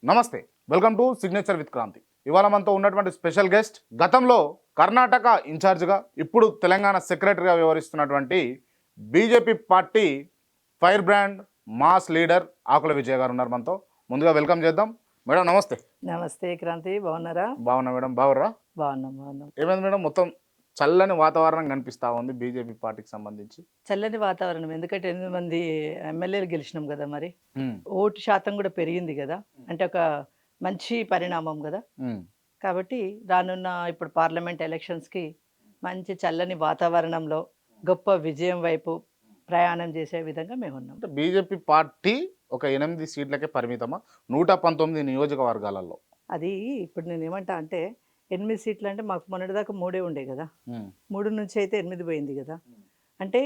నమస్తే, welcome to Signature with Kranthi. ఇవాళ మనతో ఉన్నటువంటి స్పెషల్ గెస్ట్ గతంలో కర్ణాటక ఇన్ఛార్జ్గా ఇప్పుడు తెలంగాణ సెక్రటరీగా వ్యవహరిస్తున్నటువంటి BJP party fire brand mass leader Akula Vijay గారు ఉన్నారు మనతో. ముందుగా వెల్కమ్ చేద్దాం. మేడం నమస్తే. నమస్తే క్రాంతి, బాగున్నారా? బాగున్నా మేడం, బాగుర్రా? బాగున్నాం. ఏమైంది మేడం, మొత్తం చల్లని వాతావరణం కనిపిస్తూ ఉంది బీజేపీ పార్టీకి సంబంధించి? చల్లని వాతావరణం, ఎందుకంటే 8 మంది ఎమ్మెల్యేలు గెలిచినాం కదా, మరి ఓటు శాతం కూడా పెరిగింది కదా, అంటే ఒక మంచి పరిణామం కదా. కాబట్టి రానున్న ఇప్పుడు పార్లమెంట్ ఎలక్షన్స్కి మంచి చల్లని వాతావరణంలో గొప్ప విజయం వైపు ప్రయాణం చేసే విధంగా మేము ఉన్నాం. బీజేపీ పార్టీ ఒక 8 సీట్లకే పరిమితమా 119 నియోజకవర్గాలలో? అది ఇప్పుడు నేను ఏమంటా అంటే 8 సీట్లు అంటే మాకు మొన్నటిదాకా 3 ఉండే కదా, 3 నుంచి అయితే 8 పోయింది కదా. అంటే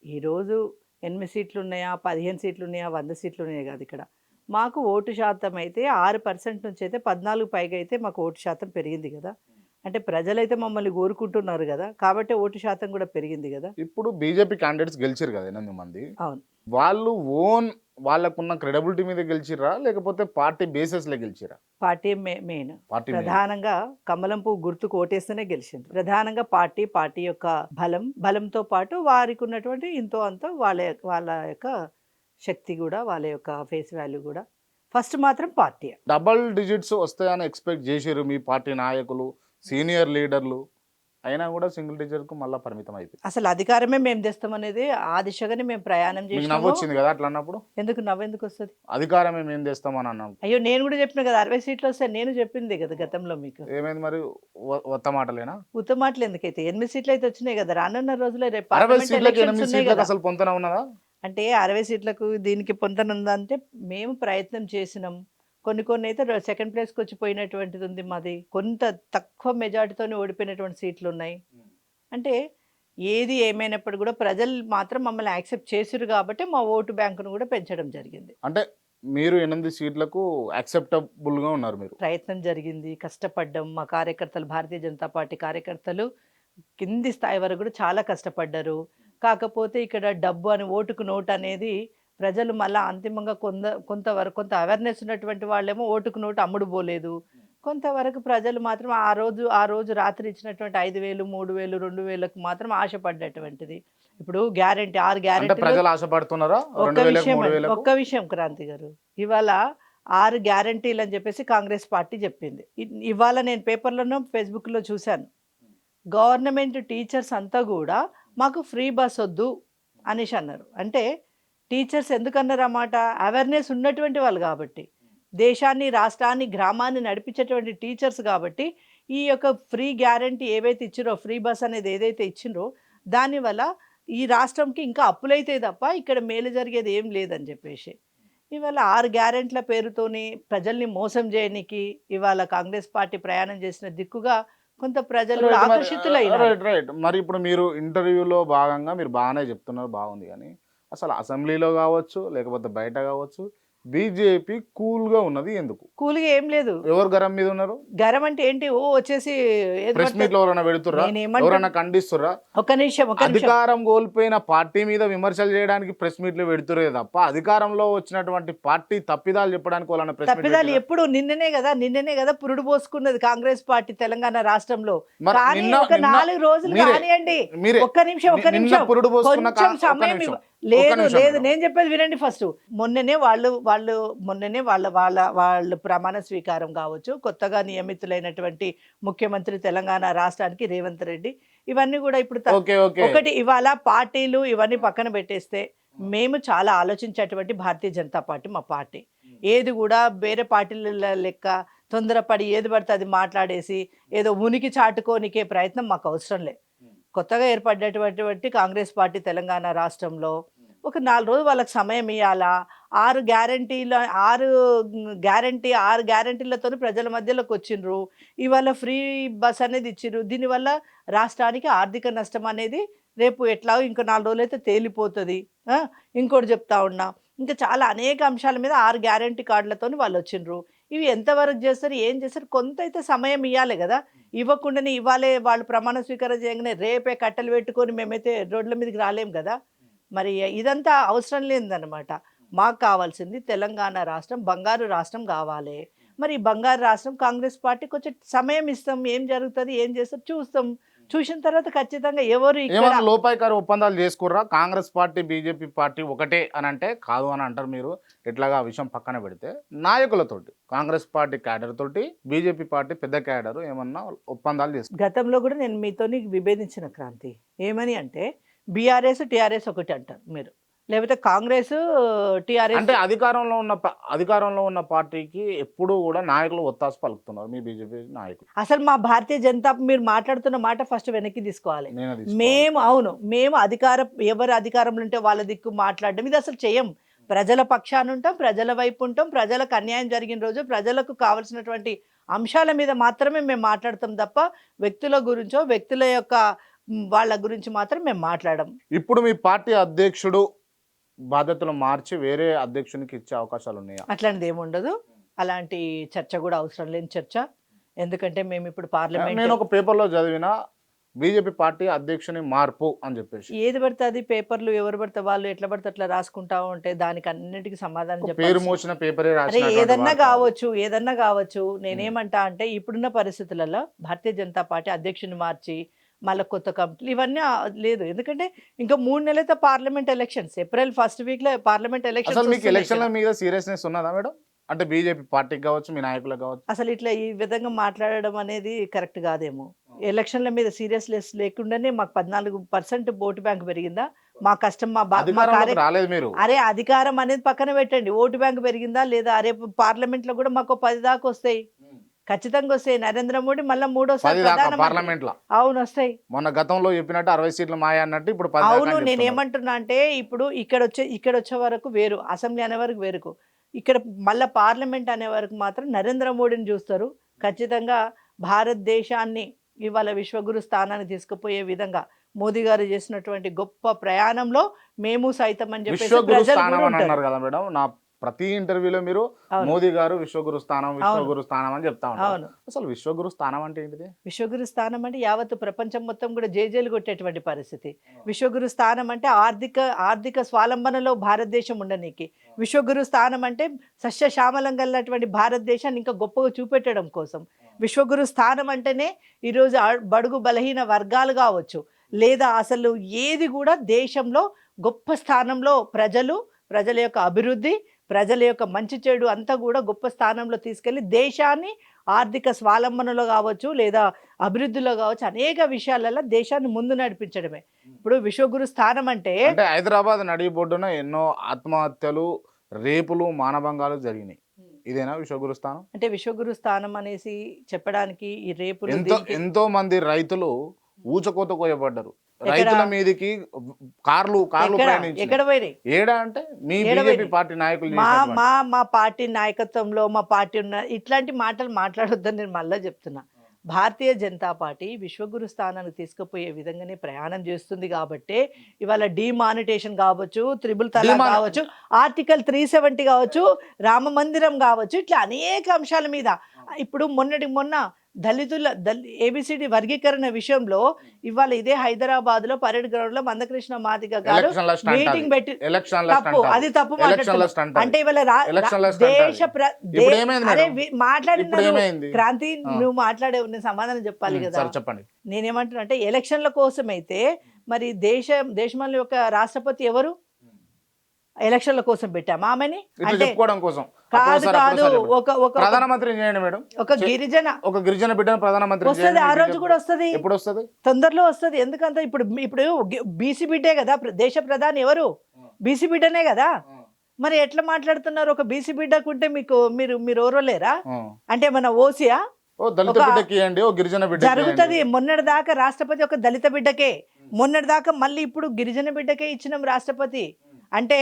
ఈరోజు 8 సీట్లు ఉన్నాయా, 15 సీట్లు ఉన్నాయా, 100 సీట్లు ఉన్నాయా కాదు. ఇక్కడ మాకు ఓటు శాతం అయితే 6% నుంచి అయితే 14 పైగా అయితే మాకు ఓటు శాతం పెరిగింది కదా. అంటే ప్రజలైతే మమ్మల్ని కోరుకుంటున్నారు కదా, కాబట్టి ఓటు శాతం కూడా పెరిగింది కదా. ఇప్పుడు బీజేపీ క్యాండిడేట్స్ గెలిచారు కదా 8 మంది. అవును. వాళ్ళు ఓన్ వాళ్ళకున్న క్రెడిబిలిటీ మీద గెలిచిరా లేకపోతే పార్టీ బేసిస్లో గెలిచిరా? పార్టీ మెయిన్, ప్రధానంగా కమలం పువ్వు గుర్తుకు ఓటేస్తేనే గెలిచింది. ప్రధానంగా పార్టీ యొక్క బలంతో పాటు వారికి ఉన్నటువంటి ఇంతో అంతో వాళ్ళ యొక్క శక్తి కూడా, వాళ్ళ యొక్క ఫేస్ వాల్యూ కూడా. ఫస్ట్ మాత్రం పార్టీ డబల్ డిజిట్స్ వస్తాయని ఎక్స్పెక్ట్ చేసారు మీ పార్టీ నాయకులు, సీనియర్ లీడర్లు. అయినా కూడా సింగిల్ డిజిట్కు మళ్ళీ పరిమితం అయిపోయింది. అసలు అధికారమే మేము తెస్తామనేది ఆ దిశగానే మేము ప్రయాణం చేసి. నవ్వొచ్చింది కదా అట్లా అన్నప్పుడు? నవ్వెందుకు వస్తుంది? అధికారమే మేము తెస్తామని అన్నాం. అయ్యో, నేను కూడా చెప్పిన కదా 60 సీట్లు వస్తాయి, నేను చెప్పింది కదా గతంలో. మీకు ఏమైంది మరి? ఉత్త మాటలేనా? ఉత్త మాటలు ఎందుకైతే 8 సీట్లు అయితే వచ్చినాయి కదా. రానున్న రోజుల్లో రేపు 60 సీట్లకి 8 సీట్లకు అసలు పొంతన ఉన్నదా? అంటే 60 సీట్లకు దీనికి పొంతన ఉందంటే మేము ప్రయత్నం చేసినాం. కొన్ని అయితే సెకండ్ ప్లేస్కి వచ్చి పోయినటువంటిది ఉంది మాది. కొంత తక్కువ మెజార్టీతో ఓడిపోయినటువంటి సీట్లు ఉన్నాయి. అంటే ఏది ఏమైనప్పుడు కూడా ప్రజలు మాత్రం మమ్మల్ని యాక్సెప్ట్ చేసిరు కాబట్టి మా ఓటు బ్యాంకును కూడా పెంచడం జరిగింది. అంటే మీరు 8 సీట్లకు యాక్సెప్టబుల్గా ఉన్నారు. మీరు ప్రయత్నం జరిగింది, కష్టపడ్డాం. మా కార్యకర్తలు, భారతీయ జనతా పార్టీ కార్యకర్తలు కింది స్థాయి వరకు కూడా చాలా కష్టపడ్డారు. కాకపోతే ఇక్కడ డబ్బు అని, ఓటుకు నోటు అనేది ప్రజలు మళ్ళీ అంతిమంగా కొంత అవేర్నెస్ ఉన్నటువంటి వాళ్ళేమో ఓటుకు నోటు అమ్ముడు పోలేదు. కొంతవరకు ప్రజలు మాత్రం ఆ రోజు రాత్రి ఇచ్చినటువంటి 5,000, 3,000, 2,000కు మాత్రం ఆశపడ్డటువంటిది. ఇప్పుడు గ్యారెంటీ 6 గ్యారెంటీ ప్రజలు ఆశపడుతున్నారా? ఒక్క విషయం క్రాంతి గారు, ఇవాళ 6 గ్యారెంటీలు అని చెప్పేసి కాంగ్రెస్ పార్టీ చెప్పింది. ఇవాళ నేను పేపర్లోనో ఫేస్బుక్లో చూశాను. గవర్నమెంట్ టీచర్స్ అంతా కూడా మాకు ఫ్రీ బస్ వద్దు అనేసి అన్నారు. అంటే టీచర్స్ ఎందుకన్నారు అన్నమాట? అవేర్నెస్ ఉన్నటువంటి వాళ్ళు కాబట్టి, దేశాన్ని, రాష్ట్రాన్ని, గ్రామాన్ని నడిపించేటువంటి టీచర్స్ కాబట్టి ఈ యొక్క ఫ్రీ గ్యారంటీ ఏవైతే ఇచ్చిరో, ఫ్రీ బస్ అనేది ఏదైతే ఇచ్చినరో దానివల్ల ఈ రాష్ట్రంకి ఇంకా అప్పులైతే తప్ప ఇక్కడ మేలు జరిగేది ఏం లేదని చెప్పేసి ఇవాళ 6 గ్యారెంటీల పేరుతోని ప్రజల్ని మోసం చేయడానికి ఇవాళ కాంగ్రెస్ పార్టీ ప్రయాణం చేసిన దిక్కుగా కొంత ప్రజలు ఆకర్షితులయ్యారు. మరి ఇప్పుడు మీరు ఇంటర్వ్యూలో భాగంగా మీరు బాగానే చెప్తున్నారు, బాగుంది. కానీ అసలు అసెంబ్లీలో కావచ్చు లేకపోతే బయట కావచ్చు బీజేపీ కూల్గా ఉన్నది. ఎందుకు కూల్గా? ఏం లేదు. ఎవరు గరం మీద ఉన్నారు? గరం అంటే ఏంటి? వచ్చేసి ప్రెస్ మీట్ లో ఎవరైనా పెడుతుర్రా? ఎవరైనా ఖండిస్తుర్రా? ఒక నిమిషం. అధికారం కోల్పోయిన పార్టీ మీద విమర్శలు చేయడానికి ప్రెస్ మీట్లు పెడుతురే తప్ప అధికారంలో వచ్చినటువంటి పార్టీ తప్పిదాలు చెప్పడానికి వాళ్ళ తప్పిదాలు ఎప్పుడు నిన్ననే కదా పురుడు పోసుకున్నది కాంగ్రెస్ పార్టీ తెలంగాణ రాష్ట్రంలో. ఒక 4 రోజులు కానివ్వండి. ఒక్క నిమిషం. కొంచెం సమయం లేదు, నేను చెప్పేది వినండి. ఫస్ట్ మొన్ననే వాళ్ళు ప్రమాణ స్వీకారం కావచ్చు, కొత్తగా నియమితులైనటువంటి ముఖ్యమంత్రి తెలంగాణ రాష్ట్రానికి రేవంత్ రెడ్డి, ఇవన్నీ కూడా ఇప్పుడు ఒకటి ఇవాళ పార్టీలు ఇవన్నీ పక్కన పెట్టేస్తే మేము చాలా ఆలోచించేటువంటి భారతీయ జనతా పార్టీ మా పార్టీ. ఏది కూడా వేరే పార్టీల లెక్క తొందరపడి ఏది పడితే అది మాట్లాడేసి ఏదో ఉనికి చాటుకోనికే ప్రయత్నం మాకు అవసరం లేదు. కొత్తగా ఏర్పడినటువంటి కాంగ్రెస్ పార్టీ తెలంగాణ రాష్ట్రంలో ఒక 4 రోజులు వాళ్ళకి సమయం ఇవ్వాలా. 6 గ్యారెంటీలతో ప్రజల మధ్యలోకి వచ్చిండ్రు. ఇవాళ ఫ్రీ బస్ అనేది ఇచ్చిర్రు. దీనివల్ల రాష్ట్రానికి ఆర్థిక నష్టం అనేది రేపు ఎట్లాగో ఇంకో 4 రోజులు అయితే తేలిపోతుంది. ఇంకోటి చెప్తా ఉన్నా, ఇంకా చాలా అనేక అంశాల మీద 6 గ్యారెంటీ కార్డులతో వాళ్ళు వచ్చిండ్రు. ఇవి ఎంతవరకు చేస్తారు, ఏం చేస్తారు? కొంత అయితే సమయం ఇవ్వాలి కదా. ఇవ్వకుండానే ఇవ్వాలే వాళ్ళు ప్రమాణ స్వీకారం చేయగానే రేపే కట్టెలు పెట్టుకొని మేమైతే రోడ్ల మీదకి రాలేం కదా. మరి ఇదంతా అవసరం లేదన్నమాట. మాకు కావాల్సింది తెలంగాణ రాష్ట్రం బంగారు రాష్ట్రం కావాలి. మరి ఈ బంగారు రాష్ట్రం కాంగ్రెస్ పార్టీ కొంచెం సమయం ఇస్తాం, ఏం జరుగుతుంది ఏం చేస్తారు చూస్తాం, చూసిన తర్వాత ఖచ్చితంగా ఎవరు ఇక్కడ ఏమైనా లోపాయికారి ఒప్పందాలు చేసుకుర్రా? కాంగ్రెస్ పార్టీ బీజేపీ పార్టీ ఒకటే అని అంటే కాదు అని అంటారు మీరు. ఎట్లాగా ఆ విషయం పక్కన పెడితే నాయకులతోటి కాంగ్రెస్ పార్టీ క్యాడర్ తోటి బీజేపీ పార్టీ పెద్ద క్యాడర్ ఏమన్నా ఒప్పందాలు చేసుకున్నారు? గతంలో కూడా నేను మీతోని విభేదించిన క్రాంతి ఏమని అంటే బీఆర్ఎస్ టీఆర్ఎస్ ఒకటి అంటారు మీరు, లేకపోతే కాంగ్రెస్ టీఆర్ఎస్. అంటే అధికారంలో ఉన్న పార్టీకి ఎప్పుడూ కూడా నాయకులు ఒత్తాసు పలుకుతున్నారు మీ బీజేపీ నాయకులు. అసలు మా భారతీయ జనతా మీరు మాట్లాడుతున్న మాట ఫస్ట్ వెనక్కి తీసుకోవాలి. నేను అది తీసుకోవాలి. మేము ఎవరు అధికారంలో ఉంటే వాళ్ళ దిక్కు మాట్లాడడం ఇది అసలు చేయం. ప్రజల పక్షాన ఉంటాం, ప్రజల వైపు ఉంటాం, ప్రజలకు అన్యాయం జరిగిన రోజు ప్రజలకు కావాల్సినటువంటి అంశాల మీద మాత్రమే మేము మాట్లాడతాం తప్ప వ్యక్తుల గురించో వ్యక్తుల యొక్క వాళ్ళ గురించి మాత్రం మేము మాట్లాడడం. ఇప్పుడు మీ పార్టీ అధ్యక్షుడు బాధ్యతలు మార్చి వేరే అధ్యక్షునికి ఇచ్చే అవకాశాలు ఉన్నాయా? అట్లాంటిది ఏముండదు, అలాంటి చర్చ కూడా అవసరం లేని చర్చ. ఎందుకంటే మేము ఇప్పుడు పార్లమెంట్, నేను ఒక పేపర్లో చదివిన బీజేపీ పార్టీ అధ్యక్షుని మార్పు అని చెప్పేసి. ఏది పడితే అది పేపర్లు ఎవరు పడితే వాళ్ళు ఎట్లా పడితే అట్లా రాసుకుంటా ఉంటే దానికి అన్నిటికీ సమాధానం పేరు చెప్పాలి. మోసిన పేపరే అరే రాసినటువంటి ఏదన్నా కావచ్చు. నేనేమంటా అంటే ఇప్పుడున్న పరిస్థితులలో భారతీయ జనతా పార్టీ అధ్యక్షుని మార్చి మళ్ళీ కొత్త కమిటీలు ఇవన్నీ లేదు. ఎందుకంటే ఇంకా 3 నెలలైతే parliament elections, April first week లో పార్లమెంట్ అసలు మీకు ఎలక్షన్ల ఎలక్షన్. మీద సీరియస్నెస్ ఉన్నదా మేడం? అంటే బీజేపీ పార్టీకి కావచ్చు, మీ నాయకులకు కావచ్చు. అసలు ఇట్లా ఈ విధంగా మాట్లాడడం అనేది కరెక్ట్ కాదేమో. ఎలక్షన్ల మీద సీరియస్నెస్ లేకుండానే మాకు 14% ఓటు బ్యాంక్ పెరిగిందా? మా కష్టం మా అధికారంలోకి రాలేదు మీరు. అరే అధికారం అనేది పక్కన పెట్టండి, ఓటు బ్యాంక్ పెరిగిందా లేదా? రేపు పార్లమెంట్ లో కూడా మాకు 10 దాకా వస్తాయి, ఖచ్చితంగా వస్తాయి. నరేంద్ర మోడీ మళ్ళీ 3వసారి పార్లమెంట్ లో. అవును వస్తాయి. మొన్న గతంలో చెప్పినట్టు 60 సీట్లు మాయ అన్నట్టు ఇప్పుడు 10 అవును, నేనేమంటున్నా అంటే ఇప్పుడు ఇక్కడ వచ్చే వరకు వేరు, అసెంబ్లీ అనే వరకు వేరుకు, ఇక్కడ మళ్ళీ పార్లమెంట్ అనే వరకు మాత్రం నరేంద్ర మోడీని చూస్తారు. ఖచ్చితంగా భారతదేశాన్ని ఇవాళ విశ్వగురు స్థానాన్ని తీసుకుపోయే విధంగా మోదీ గారు చేసినటువంటి గొప్ప ప్రయాణంలో మేము సైతం అని చెప్పేసి విశ్వగురు ప్రజలు స్థానం కూడా అని ఉంటారు. అన్నారు కదా మేడం. నా ప్రతి ఇంటర్వ్యూలో మీరు అవును. మోదీ గారు విశ్వగురు స్థానం అని చెప్తా ఉంటారు. అవును, అసలు విశ్వగురు స్థానం అంటే ఏంటిది? విశ్వగురు స్థానం అంటే యావత్ ప్రపంచం మొత్తం కూడా జేజేలు కొట్టేటువంటి పరిస్థితి. విశ్వగురు స్థానం అంటే ఆర్థిక స్వాలంబనలో భారతదేశం ఉండనీకి. విశ్వగురు స్థానం అంటే సస్యశ్యామలం కలిగినటువంటి భారతదేశాన్ని ఇంకా గొప్పగా చూపెట్టడం కోసం. విశ్వగురు స్థానం అంటేనే ఈరోజు బడుగు బలహీన వర్గాలు కావచ్చు, లేదా అసలు ఏది కూడా దేశంలో గొప్ప స్థానంలో ప్రజల యొక్క అభివృద్ధి, ప్రజల యొక్క మంచి చెడు అంతా కూడా గొప్ప స్థానంలో తీసుకెళ్లి దేశాన్ని ఆర్థిక స్వాలంబనలో కావచ్చు లేదా అభివృద్ధిలో కావచ్చు అనేక విషయాలలో దేశాన్ని ముందు నడిపించడమే ఇప్పుడు విశ్వగురు స్థానం అంటే. హైదరాబాద్ నడిబొడ్డున ఎన్నో ఆత్మహత్యలు, రేపులు, మానభంగాలు జరిగినాయి. ఇదేనా విశ్వగురు స్థానం అంటే? విశ్వగురు స్థానం అనేసి చెప్పడానికి ఈ రేపులు, ఎంతో మంది రైతులు ఊచకోత కోయబడ్డారు. రైతుల మీదకి కార్లు ఎక్కడ పోయినాయి? ఏడా అంటే మీ బీజేపీ పార్టీ నాయకులు మా పార్టీ నాయకత్వంలో మా పార్టీ ఉన్న ఇట్లాంటి మాటలు మాట్లాడొద్దని నేను మళ్ళీ చెప్తున్నా. భారతీయ జనతా పార్టీ విశ్వగురు స్థానానికి తీసుకుపోయే విధంగానే ప్రయాణం చేస్తుంది కాబట్టి ఇవాళ డిమానిటేషన్ కావచ్చు, త్రిబుల్ తలాక్ కావచ్చు, ఆర్టికల్ 370 కావచ్చు, రామ మందిరం కావచ్చు, ఇట్లా అనేక అంశాల మీద ఇప్పుడు మొన్న దళితుల ఏబిసిడి వర్గీకరణ విషయంలో ఇవాళ ఇదే హైదరాబాద్ లో పరేడ్ గ్రౌండ్ లో మందకృష్ణ మాదిగ గారు మీటింగ్ పెట్టి తప్పు, అది తప్పు అంటే ఇవాళ మాట్లాడిన క్రాంతి నువ్వు మాట్లాడే సమాధానం చెప్పాలి కదా. చెప్పండి. నేనేమంటున్నా అంటే ఎలక్షన్ల కోసం అయితే మరి దేశంలో యొక్క రాష్ట్రపతి ఎవరు? ఎలక్షన్ల కోసం పెట్టామా ఆమెని? అంటే కాదు ప్రధానమంత్రి చేయండి మేడం. ఒక గిరిజన బిడ్డను ప్రధానమంత్రి వస్తుంది, ఆ రోజు కూడా వస్తుంది, ఎప్పుడు వస్తుంది? తొందరలో వస్తుంది. ఎందుకంటే ఇప్పుడు బీసీ బిడ్డే కదా దేశ ప్రధాని, ఎవరు? బీసీ బిడ్డనే కదా. మరి ఎట్లా మాట్లాడుతున్నారు? ఒక బీసీ బిడ్డకుంటే మీరు ఓర్వలేరా? అంటే మన ఓసియా జరుగుతుంది. మొన్నటి దాకా రాష్ట్రపతి ఒక దళిత బిడ్డకే, మొన్నటి దాకా మళ్ళీ ఇప్పుడు గిరిజన బిడ్డకే ఇచ్చినాం రాష్ట్రపతి. అంటే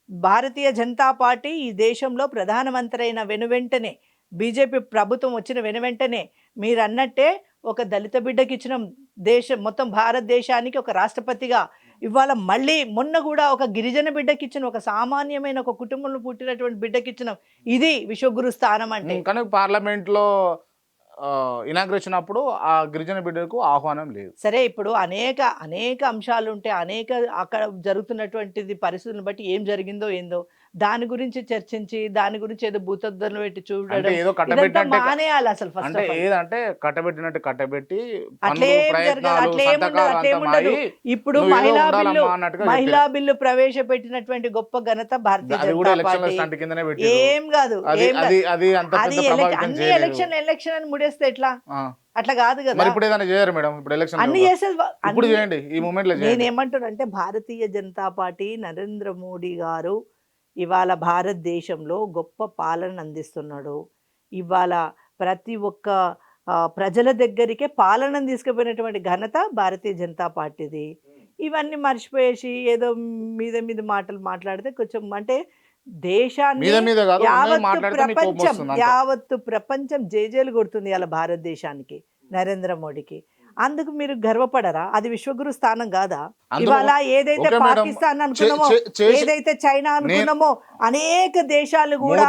భారతీయ జనతా పార్టీ ఈ దేశంలో ప్రధానమంత్రి అయిన వెనువెంటనే, బీజేపీ ప్రభుత్వం వచ్చిన వెనువెంటనే మీరు అన్నట్టే ఒక దళిత బిడ్డకి ఇచ్చినాం. మొత్తం భారతదేశానికి ఒక రాష్ట్రపతిగా ఇవాళ మళ్ళీ మొన్న కూడా ఒక గిరిజన బిడ్డకి ఇచ్చిన, ఒక సామాన్యమైన ఒక కుటుంబంలో పుట్టినటువంటి బిడ్డకి ఇచ్చినాం. ఇది విశ్వగురు స్థానం అంటే. కానీ పార్లమెంట్ లో ఇనాగ్రేషన్ అప్పుడు ఆ గిరిజన బిడ్డలకు ఆహ్వానం లేదు. సరే, ఇప్పుడు అనేక అంశాలు ఉంటే అక్కడ జరుగుతున్నటువంటిది పరిస్థితులను బట్టి ఏం జరిగిందో ఏందో దాని గురించి చర్చించి దాని గురించి ఏదో భూతద్దలు పెట్టి అంటే చూడడం ఏదో ఇదంతా కట్టబెట్టినట్టే మానేయాలి అసలు ఫస్ట్ అంటే ఆఫ్ ఆల్. ఏదంటే కట్టబెట్టినట్టు కట్టబెట్టి అట్లేం పనులు జరగదు, ప్రయత్నాలు అట్లేం ఉండదు, సంతకాలు అంతా అట్లేం ఉండదు. మాయి ఇప్పుడు నువ్వు ఏదో మహిళా బిల్లు ఉండాలమ్మా అన్నట్టుగా మహిళా బిల్లు ప్రవేశపెట్టినటువంటి గొప్ప ఘనత భారతీయ అది కూడా జనతా ఎలక్షన్ల పార్టీ. స్టంట్ కిందనే పెట్టిరు ఏం కాదు, అది ఏం కాదు. అది అది అంత అది పెద్ద ప్రభావితం అన్ని చేయలేదు ఎలక్షన్ అని ముడేస్తే ఎట్లా? ఆ. అట్లా కాదు మరి కదా. ఇప్పుడు ఏదైనా చేయరు మేడం ఇప్పుడు ఎలక్షన్ అన్ని చేసేది ఇప్పుడు చేయండి ఈ మూమెంట్ లో చేయండి నేనేమంటానంటే భారతీయ జనతా పార్టీ నరేంద్ర మోడీ గారు ఇవాళ భారతదేశంలో గొప్ప పాలన అందిస్తున్నాడు. ఇవాళ ప్రతి ఒక్క ప్రజల దగ్గరికే పాలనను తీసుకుపోయినటువంటి ఘనత భారతీయ జనతా పార్టీది. ఇవన్నీ మర్చిపోయేసి ఏదో మీద మాటలు మాట్లాడితే కొంచెం అంటే దేశాన్ని మీద మీద కాదు ఉన్నది యావత్తు మాట్లాడితే మీకు కోపం ప్రపంచం వస్తుంది అంతే. యావత్తు ప్రపంచం జేజేలు కొడుతుంది ఇలా భారతదేశానికి, నరేంద్ర మోడీకి. అందుకు మీరు గర్వపడరా? అది విశ్వగురు స్థానం కాదా? అందులో- ఇవాళ ఏదైతే ఓకే మేడం, పాకిస్తాన్ అనుకున్నామో, ఏదైతే చైనా అనుకున్నామో, అనేక దేశాలు కూడా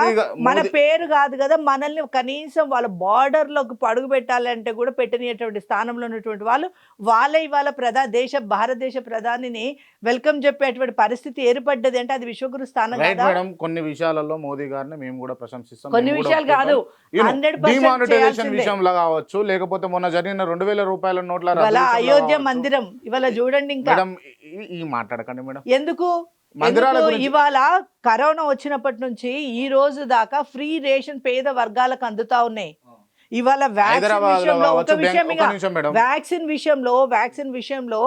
మన పేరు కాదు కదా, మనల్ని కనీసం వాళ్ళ బార్డర్ లోకి అడుగు పెట్టాలంటే కూడా పెట్టనిటువంటి స్థానంలో ఉన్నటువంటి వాళ్ళే ఇవాళ భారతదేశ ప్రధానిని వెల్కమ్ చెప్పేటువంటి పరిస్థితి ఏర్పడ్డది అంటే అది విశ్వగురు స్థానం రైట్ కాదా? మేడం కొన్ని విషయాలలో మోదీ గారిని మేము కూడా ప్రశంసిస్తాం కొన్ని విషయాలు కాదు, 100% డిమానిటైజేషన్ చేయాల్సిందే. విషయంలో కావచ్చు లేకపోతే మొన్న జరిగిన 2000 రూపాయల నోట్ల రద్దు ఇవాళ విషయంలో అయోధ్య కావచ్చు. మందిరం ఇవాళ చూడండి, ఇంకా మేడం ఈ మాట్లాడకండి మేడం ఎందుకు మందిరాల గురించి ఇవాళ కరోనా వచ్చినప్పటి నుంచి ఈ రోజు దాకా ఫ్రీ రేషన్ పేద వర్గాలకు అందుతా ఉన్నాయి. ఇవాళ హైదరాబాద్ లో కావచ్చు, వ్యాక్సిన్ విషయంలో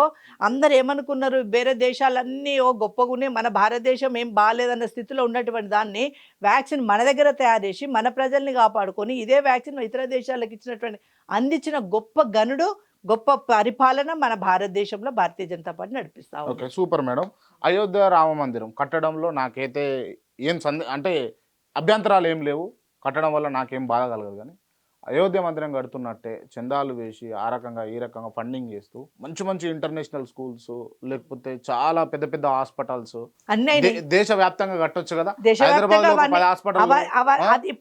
అందరు ఏమనుకున్నారు, వేరే దేశాలన్నీ ఓ గొప్పగానే మన భారతదేశం ఏం బాగాలేదన్న స్థితిలో ఉన్నటువంటి దాన్ని వ్యాక్సిన్ మన దగ్గర తయారు చేసి మన ప్రజల్ని కాపాడుకొని ఇదే వ్యాక్సిన్ ఇతర దేశాలకు ఇచ్చినటువంటి అందించిన గొప్ప గనుడు, గొప్ప పరిపాలన మన భారతదేశంలో భారతీయ జనతా పార్టీ నడిపిస్తా ఉంది. Okay super madam. Ayodhya Rama మందిరం కట్టడంలో నాకైతే ఏం అంటే అభ్యంతరాలు ఏం లేవు, కట్టడం వల్ల నాకేం బాధ కలగదు. కానీ అయోధ్య మందిరం కడుతున్నట్టే చందాలు వేసి ఆ రకంగా ఈ రకంగా ఫండింగ్ చేస్తూ మంచి మంచి ఇంటర్నేషనల్ స్కూల్స్ లేకపోతే చాలా పెద్ద పెద్ద హాస్పిటల్స్ దేశవ్యాప్తంగా కట్టొచ్చు కదా. హైదరాబాద్ లో 10 హాస్పిటల్,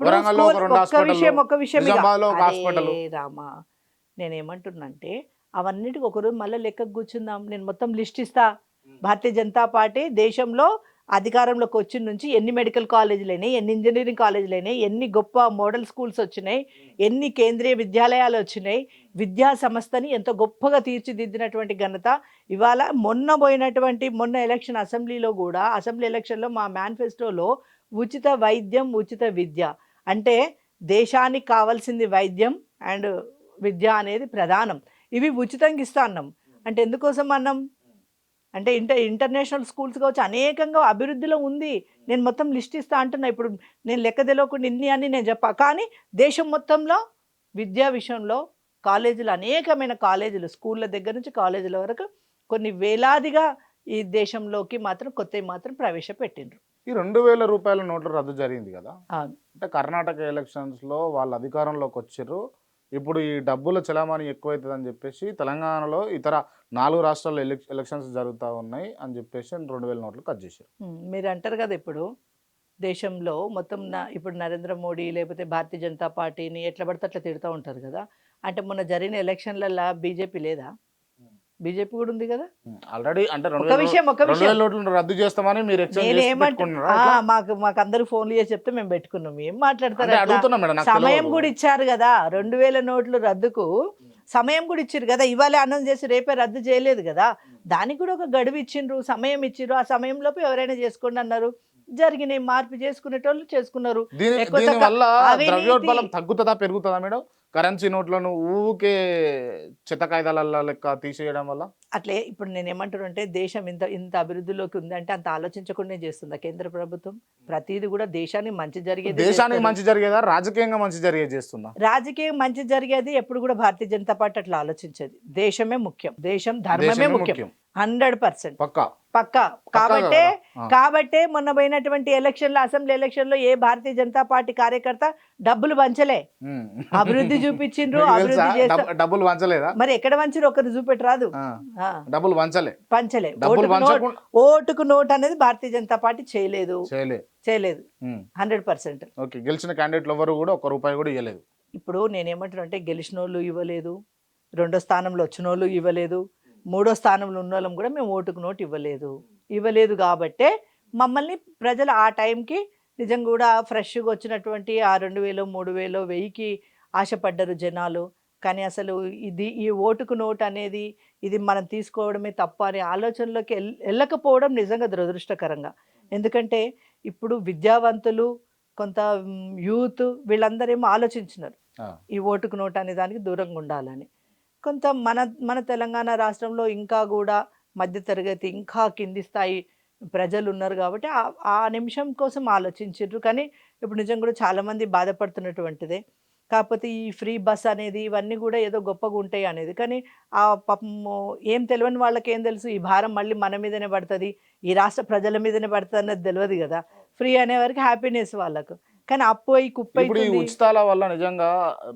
వరంగల్ లో 2 హాస్పిటల్, నిజామాబాద్ లో 1 హాస్పిటల్. రామా నేనేమంటున్నంటే అవన్నిటికి ఒకరోజు మళ్ళీ లెక్కకు కూర్చుందాం. నేను మొత్తం లిస్ట్ ఇస్తా. భారతీయ జనతా పార్టీ దేశంలో అధికారంలోకి వచ్చిన నుంచి ఎన్ని మెడికల్ కాలేజీలు అయినాయి, ఎన్ని ఇంజనీరింగ్ కాలేజీలు అయినాయి, ఎన్ని గొప్ప మోడల్ స్కూల్స్ వచ్చినాయి, ఎన్ని కేంద్రీయ విద్యాలయాలు వచ్చినాయి, విద్యా సంస్థని ఎంతో గొప్పగా తీర్చిదిద్దినటువంటి ఘనత ఇవాళ మొన్న ఎలక్షన్ అసెంబ్లీ ఎలక్షన్లో మా మేనిఫెస్టోలో ఉచిత వైద్యం, ఉచిత విద్య అంటే దేశానికి కావాల్సింది వైద్యం అండ్ విద్య అనేది ప్రధానం. ఇవి ఉచితంగా ఇస్తా అన్నాం. అంటే ఎందుకోసం అన్నాం అంటే ఇంటర్నేషనల్ స్కూల్స్ కావచ్చు, అనేకంగా అభివృద్ధిలో ఉంది. నేను మొత్తం లిస్ట్ ఇస్తా అంటున్నా. ఇప్పుడు నేను లెక్క తెలియకుండా ఇన్ని అని నేను చెప్పా. కానీ దేశం మొత్తంలో విద్యా విషయంలో కాలేజీలు, అనేకమైన కాలేజీలు, స్కూళ్ళ దగ్గర నుంచి కాలేజీల వరకు కొన్ని వేలాదిగా ఈ దేశంలోకి మాత్రం కొత్తవి మాత్రం ప్రవేశపెట్టిండ్రు. ఈ 2000 రూపాయల నోట్ల రద్దు జరిగింది కదా. అవును. అంటే కర్ణాటక ఎలక్షన్స్ లో వాళ్ళు అధికారంలోకి వచ్చారు. ఇప్పుడు ఈ డబ్బుల చలామణి ఎక్కువైతుందని చెప్పేసి తెలంగాణలో ఇతర 4 రాష్ట్రాల్లో ఎలక్షన్స్ జరుగుతూ ఉన్నాయి అని చెప్పేసి 2000 నోట్లు కట్ చేశారు. మీరు అంటారు కదా ఇప్పుడు దేశంలో మొత్తం ఇప్పుడు నరేంద్ర మోడీ లేకపోతే భారతీయ జనతా పార్టీని ఎట్లా పడితే అట్లా తిడుతూ ఉంటారు కదా. అంటే మొన్న జరిగిన ఎలక్షన్లలో బీజేపీ లేదా? బీజేపీ కూడా ఉంది కదా ఆల్రెడీ. అంటే ఒక విషయం 2000 నోట్లు రద్దు చేస్తామని మీరు మాకు అందరూ ఫోన్లు చేసి చెప్తే మేము పెట్టుకున్నాం. ఏం మాట్లాడతారు? అడుగుతున్నా మేడం, నాకు సమయం తెలియదు. కూడా ఇచ్చారు కదా 2000 నోట్లు రద్దుకు సమయం కూడా ఇచ్చారు కదా. ఇవాళ అనౌన్స్ చేసి రేపే రద్దు చేయలేదు కదా. దానికి కూడా ఒక గడువు ఇచ్చిండ్రు, సమయం ఇచ్చిండ్రు. ఆ సమయంలోపు ఎవరైనా చేసుకోండి అన్నారు. జరిగినాయి, మార్పు చేసుకునేటోళ్ళు చేసుకున్నారు. దీనివల్ల ద్రవ్యోల్బణం తగ్గుతుందా పెరుగుతుందా మేడం? కరెన్సీ నోట్లను ఊకే చెత్త కాగితాల లెక్క తీసేయడం వల్ల అట్లే ఇప్పుడు నేను ఏమంటానంటే దేశం ఇంత అభివృద్ధిలోకి ఉందంటే అంత ఆలోచించకుండా చేస్తుందా కేంద్ర ప్రభుత్వం? ప్రతిదీ కూడా దేశానికి మంచి జరిగేది, దేశానికి మంచి జరిగేదా రాజకీయంగా మంచి జరిగేది చేస్తుందా? రాజకీయం మంచి జరిగేది ఎప్పుడు కూడా భారతీయ జనతా పార్టీ అట్లా ఆలోచించేది. దేశమే ముఖ్యం, దేశం ధర్మమే ముఖ్యం 100% పక్కా. కాబట్టే మొన్న పోయినటువంటి అసెంబ్లీ ఎలక్షన్ లో ఏ భారతీయ జనతా పార్టీ కార్యకర్త డబ్బులు పంచలే, అభివృద్ధి చూపించిండ్రు. డబ్బులు పంచలేదా? మరి ఎక్కడ పంచారు ఒకరు చూపెట్టరాదు. డబ్బులు పంచలే. ఓటుకు నోట్ అనేది భారతీయ జనతా పార్టీ చేయలేదు 100%. ఓకే, గెలిచిన క్యాండిడేట్లు ఎవరు కూడా 1 రూపాయి కూడా ఇవ్వలేదు. ఇప్పుడు నేనేమంటున్నా గెలిచిన వాళ్ళు ఇవ్వలేదు, 2వ స్థానంలో వచ్చిన వాళ్ళు ఇవ్వలేదు, 3వ స్థానంలో ఉన్న వాళ్ళం కూడా మేము ఓటుకు నోటు ఇవ్వలేదు కాబట్టే మమ్మల్ని ప్రజలు ఆ టైంకి నిజంగా కూడా ఫ్రెష్గా వచ్చినటువంటి ఆ 2000 3000 1000కి ఆశపడ్డరు జనాలు. కానీ అసలు ఈ ఓటుకు నోటు అనేది ఇది మనం తీసుకోవడమే తప్ప అనే ఆలోచనలోకి వెళ్ళకపోవడం నిజంగా దురదృష్టకరంగా. ఎందుకంటే ఇప్పుడు విద్యావంతులు కొంత యూత్ వీళ్ళందరేమో ఆలోచించినారు ఈ ఓటుకు నోటు అనే దానికి దూరంగా ఉండాలని. కొంత మన మన తెలంగాణ రాష్ట్రంలో ఇంకా కూడా మధ్యతరగతి ఇంకా కింది స్థాయి ప్రజలు ఉన్నారు కాబట్టి ఆ నిమిషం కోసం ఆలోచించారు. కానీ ఇప్పుడు నిజంగా కూడా చాలామంది బాధపడుతున్నటువంటిదే. కాకపోతే ఈ ఫ్రీ బస్ అనేది ఇవన్నీ కూడా ఏదో గొప్పగా ఉంటాయి అనేది. కానీ ఆ పాపము ఏం తెలియని వాళ్ళకి ఏం తెలుసు ఈ భారం మళ్ళీ మన మీదనే పడుతుంది, ఈ రాష్ట్ర ప్రజల మీదనే పడుతుంది అన్నది తెలియదు కదా. ఫ్రీ అనే వరకు హ్యాపీనెస్ వాళ్ళకు. కానీ అప్పు అయి కుప్ప ఇప్పుడు ఈ ఉచితాల వల్ల నిజంగా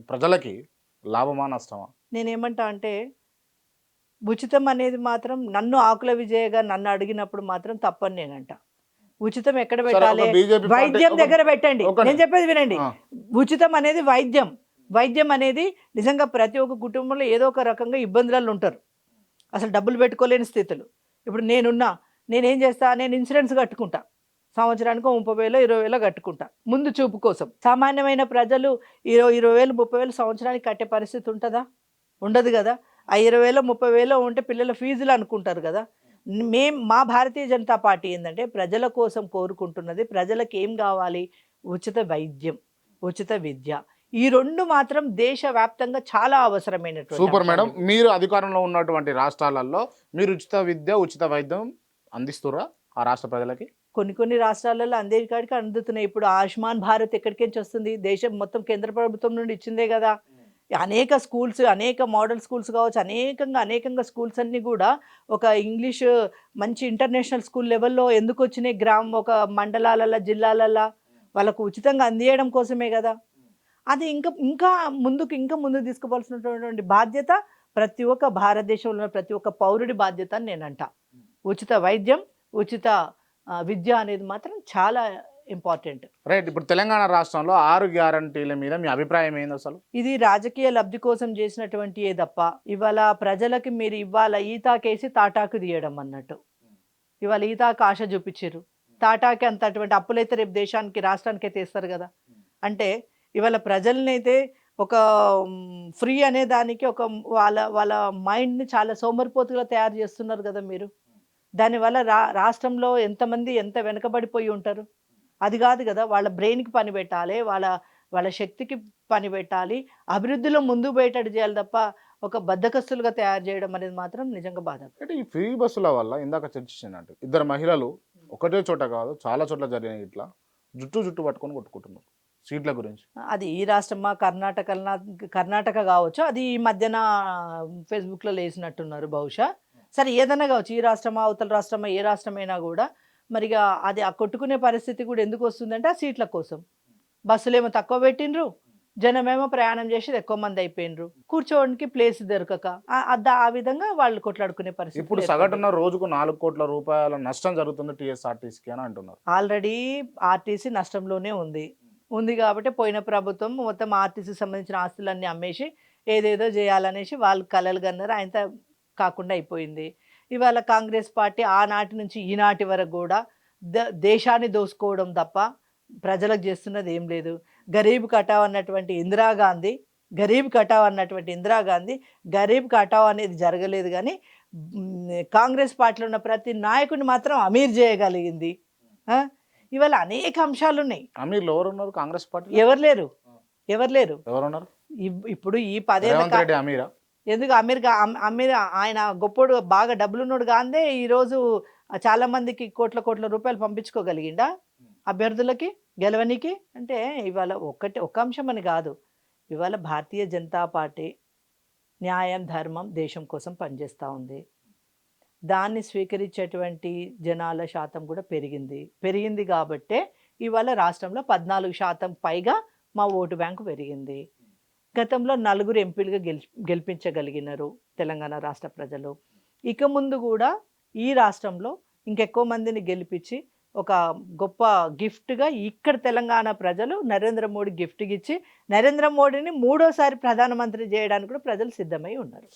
ప్రజలకి లాభమా నష్టమా? నేనేమంటా అంటే ఉచితం అనేది మాత్రం నన్ను ఆకుల విజయగా నన్ను అడిగినప్పుడు మాత్రం తప్పని నేనంట. ఉచితం ఎక్కడ పెట్టాలి? వైద్యం దగ్గర పెట్టండి. నేను చెప్పేది వినండి. ఉచితం అనేది వైద్యం. వైద్యం అనేది నిజంగా ప్రతి ఒక్క కుటుంబంలో ఏదో ఒక రకంగా ఇబ్బందులలో ఉంటారు, అసలు డబ్బులు పెట్టుకోలేని స్థితులు. ఇప్పుడు నేనేం చేస్తా, నేను ఇన్సూరెన్స్ కట్టుకుంటా, సంవత్సరానికి 30,000 20,000 కట్టుకుంటా ముందు చూపు కోసం. సామాన్యమైన ప్రజలు 20,000 30,000 సంవత్సరానికి కట్టే పరిస్థితి ఉంటుందా? ఉండదు కదా. ఆ 20,000 30,000 ఉంటే పిల్లల ఫీజులు అనుకుంటారు కదా. మా భారతీయ జనతా పార్టీ ఏంటంటే ప్రజల కోసం కోరుకుంటున్నది, ప్రజలకు ఏం కావాలి? ఉచిత వైద్యం, ఉచిత విద్య. ఈ రెండు మాత్రం దేశవ్యాప్తంగా చాలా అవసరమైనటువంటి. Super madam. మీరు అధికారంలో ఉన్నటువంటి రాష్ట్రాలలో మీరు ఉచిత విద్య ఉచిత వైద్యం అందిస్తురా ఆ రాష్ట్ర ప్రజలకి? కొన్ని రాష్ట్రాలలో అందేకాడికి అందుతున్నాయి. ఇప్పుడు ఆయుష్మాన్ భారత్ ఎక్కడికించి వస్తుంది? దేశం మొత్తం కేంద్ర ప్రభుత్వం నుండి ఇచ్చిందే కదా. అనేక స్కూల్స్, అనేక మోడల్ స్కూల్స్ కావచ్చు, అనేకంగా స్కూల్స్ అన్నీ కూడా ఒక ఇంగ్లీష్ మంచి ఇంటర్నేషనల్ స్కూల్ లెవెల్లో ఎందుకు వచ్చినాయి? ఒక మండలాలలో జిల్లాలలో వాళ్ళకు ఉచితంగా అందియడం కోసమే కదా. అది ఇంకా ముందుకు తీసుకుపోవాల్సినటువంటి బాధ్యత ప్రతి ఒక్క భారతదేశంలో ప్రతి ఒక్క పౌరుడి బాధ్యత అని నేనంట. ఉచిత వైద్యం, ఉచిత విద్య అనేది మాత్రం చాలా ఇంపార్టెంట్. రైట్. ఇప్పుడు తెలంగాణ రాష్ట్రంలో 6 గ్యారంటీల మీద మీ అభిప్రాయం ఏంది అసలు? ఇది రాజకీయ లబ్ధి కోసం చేసినటువంటి ఏ తప్ప ఇవాళ ప్రజలకి మీరు ఇవాళ ఈతాకేసి తాటాకు తీయడం అన్నట్టు. ఇవాళ ఈతాకు ఆశ చూపించారు, తాటాకి అంత అటువంటి అప్పులైతే రేపు దేశానికి రాష్ట్రానికే తీస్తారు కదా. అంటే ఇవాళ ప్రజలనైతే ఒక ఫ్రీ అనే దానికి ఒక వాళ్ళ మైండ్ని చాలా సోమరిపోతుగా తయారు చేస్తున్నారు కదా మీరు. దానివల్ల రాష్ట్రంలో ఎంతమంది ఎంత వెనకబడిపోయి ఉంటారు? అది కాదు కదా. వాళ్ళ బ్రెయిన్కి పని పెట్టాలి, వాళ్ళ శక్తికి పని పెట్టాలి, అభివృద్ధిలో ముందుకు పోయేటట్టు చేయాలి తప్ప ఒక బద్ధకస్తులుగా తయారు చేయడం అనేది మాత్రం నిజంగా బాధ. అంటే ఈ ఫ్రీ బస్సుల వల్ల ఇందాక చర్చించినట్టు 2 మహిళలు ఒకటే చోట కాదు చాలా చోట్ల జరిగినాయి, ఇట్లా జుట్టు పట్టుకొని కొట్టుకుంటున్నారు సీట్ల గురించి. అది ఈ రాష్ట్రమా కర్ణాటక కావచ్చు, అది ఈ మధ్యన ఫేస్బుక్లో వేసినట్టున్నారు బహుశా. సరే ఏదైనా కావచ్చు, ఈ రాష్ట్రమా అవతల రాష్ట్రమా ఏ రాష్ట్రమైనా కూడా మరిగా అది ఆ కొట్టుకునే పరిస్థితి కూడా ఎందుకు వస్తుందంటే ఆ సీట్ల కోసం. బస్సులేమో తక్కువ పెట్టిండ్రు, జనమేమో ప్రయాణం చేసి ఎక్కువ మంది అయిపోయినరు, కూర్చోవడానికి ప్లేస్ దొరకక ఆ విధంగా వాళ్ళు కొట్లాడుకునే పరిస్థితి. ఇప్పుడు సగటున రోజుకు 4 కోట్ల రూపాయల నష్టం జరుగుతుంది టీఎస్ఆర్టీసీకి అని అంటున్నారు. ఆల్రెడీ ఆర్టీసీ నష్టంలోనే ఉంది కాబట్టి పోయిన ప్రభుత్వం మొత్తం ఆర్టీసీకి సంబంధించిన ఆస్తులన్నీ అమ్మేసి ఏదేదో చేయాలనేసి వాళ్ళు కలలు కన్నారు, ఆయనతో కాకుండా అయిపోయింది. ఇవాళ కాంగ్రెస్ పార్టీ ఆనాటి నుంచి ఈనాటి వరకు కూడా దేశాన్ని దోసుకోవడం తప్ప ప్రజలకు చేస్తున్నది ఏం లేదు. గరీబ్ కటావ్ అన్నటువంటి ఇందిరాగాంధీ గరీబ్ కటావ్ అనేది జరగలేదు. కానీ కాంగ్రెస్ పార్టీలో ఉన్న ప్రతి నాయకుడిని మాత్రం అమీర్ చేయగలిగింది. ఇవాళ అనేక అంశాలు ఉన్నాయి. అమీర్లు ఎవరు ఉన్నారు కాంగ్రెస్ పార్టీ? ఎవరు లేరు. ఎవరున్నారు ఇప్పుడు ఈ 10 ఏళ్ళ అమీరా? ఎందుకు అమీర్ ఆయన గొప్పోడు, బాగా డబ్బులున్నోడు కాందే ఈరోజు చాలా మందికి కోట్ల రూపాయలు పంపించుకోగలిగిండా అభ్యర్థులకి గెలవనికి. అంటే ఇవాళ ఒక్క అంశం అని కాదు, ఇవాళ భారతీయ జనతా పార్టీ న్యాయం ధర్మం దేశం కోసం పనిచేస్తూ ఉంది. దాన్ని స్వీకరించేటువంటి జనాల శాతం కూడా పెరిగింది కాబట్టే ఇవాళ రాష్ట్రంలో 14% పైగా మా ఓటు బ్యాంకు పెరిగింది. గతంలో 4 ఎంపీలుగా గెలిపించగలిగినారు తెలంగాణ రాష్ట్ర ప్రజలు. ఇక ముందు కూడా ఈ రాష్ట్రంలో ఇంకెక్కువ మందిని గెలిపించి ఒక గొప్ప గిఫ్ట్గా ఇక్కడ తెలంగాణ ప్రజలు నరేంద్ర మోడీ గిఫ్ట్గా ఇచ్చి నరేంద్ర మోడీని 3వ సారి ప్రధానమంత్రి చేయడానికి కూడా ప్రజలు సిద్ధమై ఉన్నారు.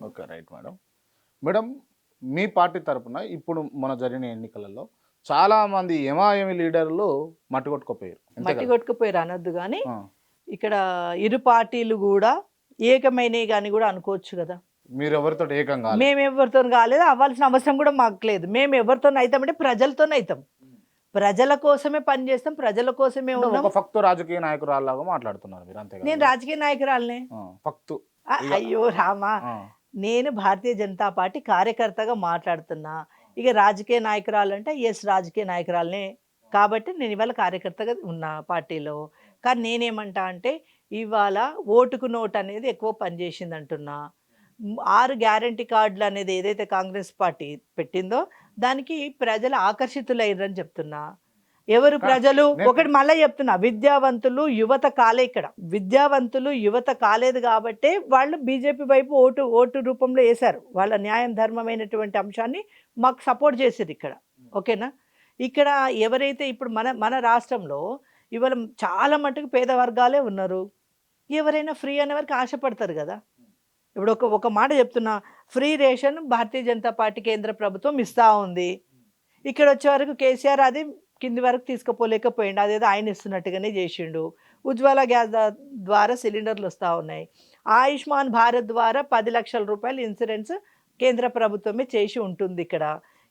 Okay, right madam. మీ పార్టీ తరఫున ఇప్పుడు మన జరిగిన ఎన్నికలలో చాలా మంది ఎంఐఎం లీడర్లు మట్టి కొట్టుకుపోయారు. అంతే మట్టి కదా? కొట్టుకుపోయారు అనొద్దు కానీ ఆ. ఇక్కడ ఇరు పార్టీలు కూడా ఏకమైనవి కానీ కూడా అనుకోవచ్చు కదా. మీరు ఎవరితో ఏకం కాలేదు. మేము ఎవరితో కాలేదు, అవ్వాల్సిన అవసరం కూడా మాకు లేదు. మేము ఎవరితో అవుతామంటే ప్రజలతోనే అవుతాం. ప్రజల కోసమే పనిచేస్తాం, ప్రజల కోసమే అంటే ఉన్నాం. ఒక ఫక్తు రాజకీయ నాయకురాల్లాగా మాట్లాడుతున్నారు మీరు, అంతే నేను కదా? రాజకీయ నాయకురాలనే. ఫక్తు. అయ్యో రామా, నేను భారతీయ జనతా పార్టీ కార్యకర్తగా మాట్లాడుతున్నా. ఇక రాజకీయ నాయకురాలంటే ఎస్ రాజకీయ నాయకురాలనే. కాబట్టి నేను ఇవాళ కార్యకర్తగా ఉన్నా పార్టీలో. కానీ నేనేమంటా అంటే ఇవాళ ఓటుకు నోటు అనేది ఎక్కువ పనిచేసింది అంటున్నా. 6 గ్యారంటీ కార్డులు అనేది ఏదైతే కాంగ్రెస్ పార్టీ పెట్టిందో దానికి ప్రజలు ఆకర్షితులయ్యారని చెప్తున్నా. ఎవరు ప్రజలు? ఒకటి మళ్ళీ చెప్తున్నా, విద్యావంతులు యువత కాలే. ఇక్కడ విద్యావంతులు యువత కాలేదు కాబట్టే వాళ్ళు బీజేపీ వైపు ఓటు రూపంలో వేశారు. వాళ్ళ న్యాయం ధర్మమైనటువంటి అంశాన్ని మాకు సపోర్ట్ చేసేది ఇక్కడ. ఓకేనా? ఇక్కడ ఎవరైతే ఇప్పుడు మన రాష్ట్రంలో ఇవాళ చాలా మటుకు పేద వర్గాలే ఉన్నారు. ఎవరైనా ఫ్రీ అనే వరకు ఆశపడతారు కదా. ఇప్పుడు ఒక మాట చెప్తున్నా, free ration Bharatiya Janata party కేంద్ర ప్రభుత్వం ఇస్తూ ఉంది. ఇక్కడ వచ్చే వరకు కేసీఆర్ అది కింది వరకు తీసుకుపోలేకపోయిండు, అదేదో ఆయన ఇస్తున్నట్టుగానే చేసిండు. ఉజ్వల గ్యాస్ ద్వారా సిలిండర్లు వస్తూ ఉన్నాయి. ఆయుష్మాన్ భారత్ ద్వారా 10 లక్షల రూపాయలు ఇన్సూరెన్స్ కేంద్ర ప్రభుత్వమే చేసి ఉంటుంది ఇక్కడ.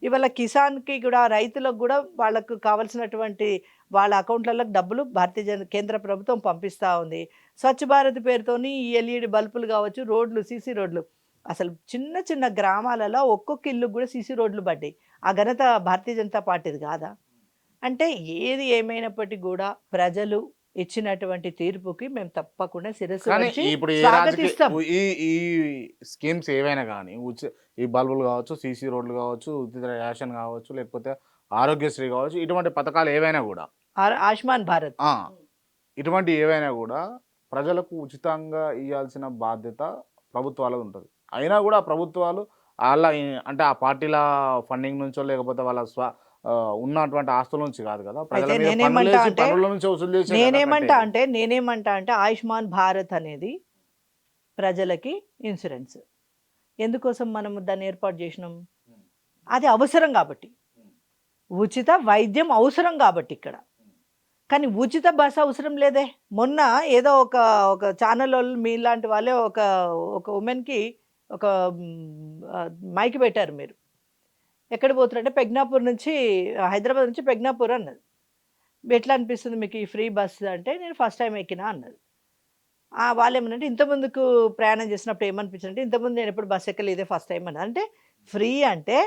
ఇవాళ కిసాన్కి కూడా, రైతులకు కూడా వాళ్ళకు కావాల్సినటువంటి వాళ్ళ అకౌంట్లలో డబ్బులు కేంద్ర ప్రభుత్వం పంపిస్తూ ఉంది. స్వచ్ఛ భారత్ పేరుతోని ఈ ఎల్ఈడి బల్బులు కావచ్చు, రోడ్లు, సీసీ రోడ్లు, అసలు చిన్న చిన్న గ్రామాలలో ఒక్కొక్క ఇల్లు కూడా సీసీ రోడ్లు పడ్డాయి. ఆ ఘనత భారతీయ జనతా పార్టీది కాదా? అంటే ఏది ఏమైనప్పటికీ కూడా ప్రజలు ఇచ్చినటువంటి తీర్పుకి మేము తప్పకుండా శిరస్సు వంచి ఇప్పుడు స్వాగతిస్తాం. ఈ స్కీమ్స్ ఏవైనా కానీ, ఈ బల్బులు కావచ్చు, సీసీ రోడ్లు కావచ్చు, ఉచిత రేషన్ కావచ్చు, లేకపోతే ఆరోగ్యశ్రీ కావచ్చు, ఇటువంటి పథకాలు ఏవైనా కూడా, ఆయుష్మాన్ భారత్ ఇటువంటి ఏవైనా కూడా ప్రజలకు ఉచితంగా ఇవ్వాల్సిన బాధ్యత ప్రభుత్వాలది ఉంటుంది. అయినా కూడా ప్రభుత్వాలు వాళ్ళ అంటే ఆ పార్టీల ఫండింగ్ నుంచో లేకపోతే వాళ్ళ ఉన్నటువంటి ఆస్తుల నుంచి కాదు కదా, ప్రజల మీద పన్నుల నుంచి వసూలు చేసి. నేనేమంటా అంటే ఆయుష్మాన్ భారత్ అనేది ప్రజలకి ఇన్సూరెన్స్. ఎందుకోసం మనం దాన్ని ఏర్పాటు చేసినాం? అది అవసరం కాబట్టి, ఉచిత వైద్యం అవసరం కాబట్టి ఇక్కడ. కానీ ఉచిత బస్సు అవసరం లేదే. మొన్న ఏదో ఒక ఛానల్ వాళ్ళు మీలాంటి వాళ్ళే ఒక ఉమెన్కి ఒక మైక్ పెట్టారు. మీరు ఎక్కడ పోతున్నారంటే పెగ్నాపూర్ నుంచి, హైదరాబాద్ నుంచి పెగ్నాపూర్ అన్నది. ఎట్లా అనిపిస్తుంది మీకు ఈ ఫ్రీ బస్సు అంటే, నేను ఫస్ట్ టైం ఎక్కినా అన్నది. వాళ్ళు ఏమనంటే ఇంతకుముందుకు ప్రయాణం చేసినప్పుడు ఏమనిపించిందంటే, ఇంతకుముందు నేను ఎప్పుడు బస్సు ఎక్కలేదు, ఇదే ఫస్ట్ టైం అన్నది. అంటే ఫ్రీ అంటే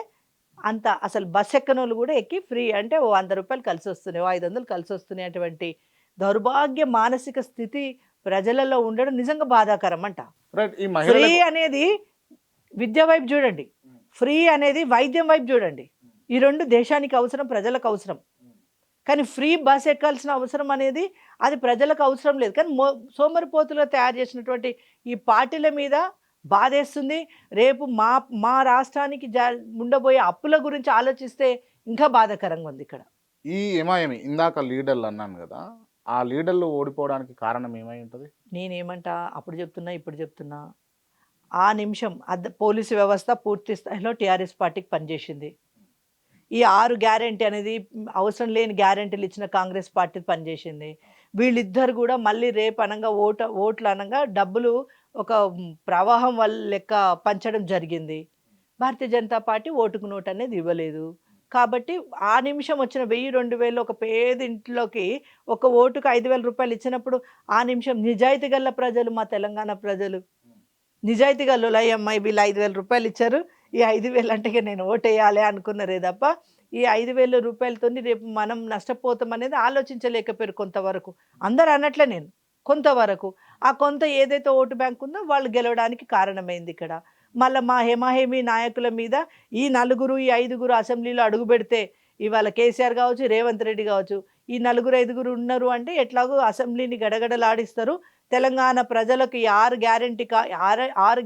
అంత అసలు బస్సు ఎక్కని వాళ్ళు కూడా ఎక్కి ఫ్రీ అంటే ఓ 100 రూపాయలు కలిసి వస్తున్నాయి, 500 కలిసి వస్తున్నాయి. అటువంటి దౌర్భాగ్య మానసిక స్థితి ప్రజలలో ఉండడం నిజంగా బాధాకరం అంట. ఫ్రీ అనేది విద్య వైపు చూడండి, ఫ్రీ అనేది వైద్యం వైపు చూడండి. ఈ రెండు దేశానికి అవసరం, ప్రజలకు అవసరం. కానీ ఫ్రీ బస్ ఎక్కాల్సిన అవసరం అనేది అది ప్రజలకు అవసరం లేదు. కానీ సోమరిపోతులో తయారు చేసినటువంటి ఈ పార్టీల మీద బాధేస్తుంది. రేపు మా రాష్ట్రానికి ఉండబోయే అప్పుల గురించి ఆలోచిస్తే ఇంకా బాధాకరంగా ఉంది ఇక్కడ. ఈ ఏమాయమి ఇందాక లీడర్లు అన్నాను కదా, ఆ లీడర్లు ఓడిపోవడానికి కారణం ఏమై ఉంటుంది? నేనేమంటా, అప్పుడు చెప్తున్నా, ఇప్పుడు చెప్తున్నా, ఆ నిమిషం పోలీసు వ్యవస్థ పూర్తి స్థాయిలో టీఆర్ఎస్ పార్టీకి పనిచేసింది. ఈ 6 గ్యారెంటీ అనేది అవసరం లేని గ్యారెంటీలు ఇచ్చిన కాంగ్రెస్ పార్టీ పనిచేసింది. వీళ్ళిద్దరు కూడా మళ్ళీ రేపు అనగా ఓట్లు అనగా డబ్బులు ఒక ప్రవాహం వల్ల లెక్క పంచడం జరిగింది. భారతీయ జనతా పార్టీ ఓటుకు నోటు అనేది ఇవ్వలేదు. కాబట్టి ఆ నిమిషం వచ్చిన 1000-2000 ఒక పేదింట్లోకి ఒక ఓటుకు 5,000 రూపాయలు ఇచ్చినప్పుడు ఆ నిమిషం నిజాయితీ గల ప్రజలు, మా తెలంగాణ ప్రజలు నిజాయితీ గల్లు, అయ్యమ్మ వీళ్ళు 5,000 రూపాయలు ఇచ్చారు, ఈ 5,000 అంటే నేను ఓటేయాలి అనుకున్నారే తప్ప ఈ 5,000 రూపాయలతో రేపు మనం నష్టపోతాం అనేది ఆలోచించలేకపోయారు కొంతవరకు. అందరు అనట్లే, నేను కొంతవరకు ఆ కొంత ఏదైతే ఓటు బ్యాంక్ ఉందో వాళ్ళు గెలవడానికి కారణమైంది ఇక్కడ. మళ్ళీ మా హేమాహేమి నాయకుల మీద ఈ 4 ఈ 5 అసెంబ్లీలో అడుగు పెడితే, ఇవాళ కేసీఆర్ కావచ్చు, రేవంత్ రెడ్డి కావచ్చు, ఈ 4-5 ఉన్నారు అంటే ఎట్లాగో అసెంబ్లీని గడగడలాడిస్తారు. తెలంగాణ ప్రజలకు ఈ 6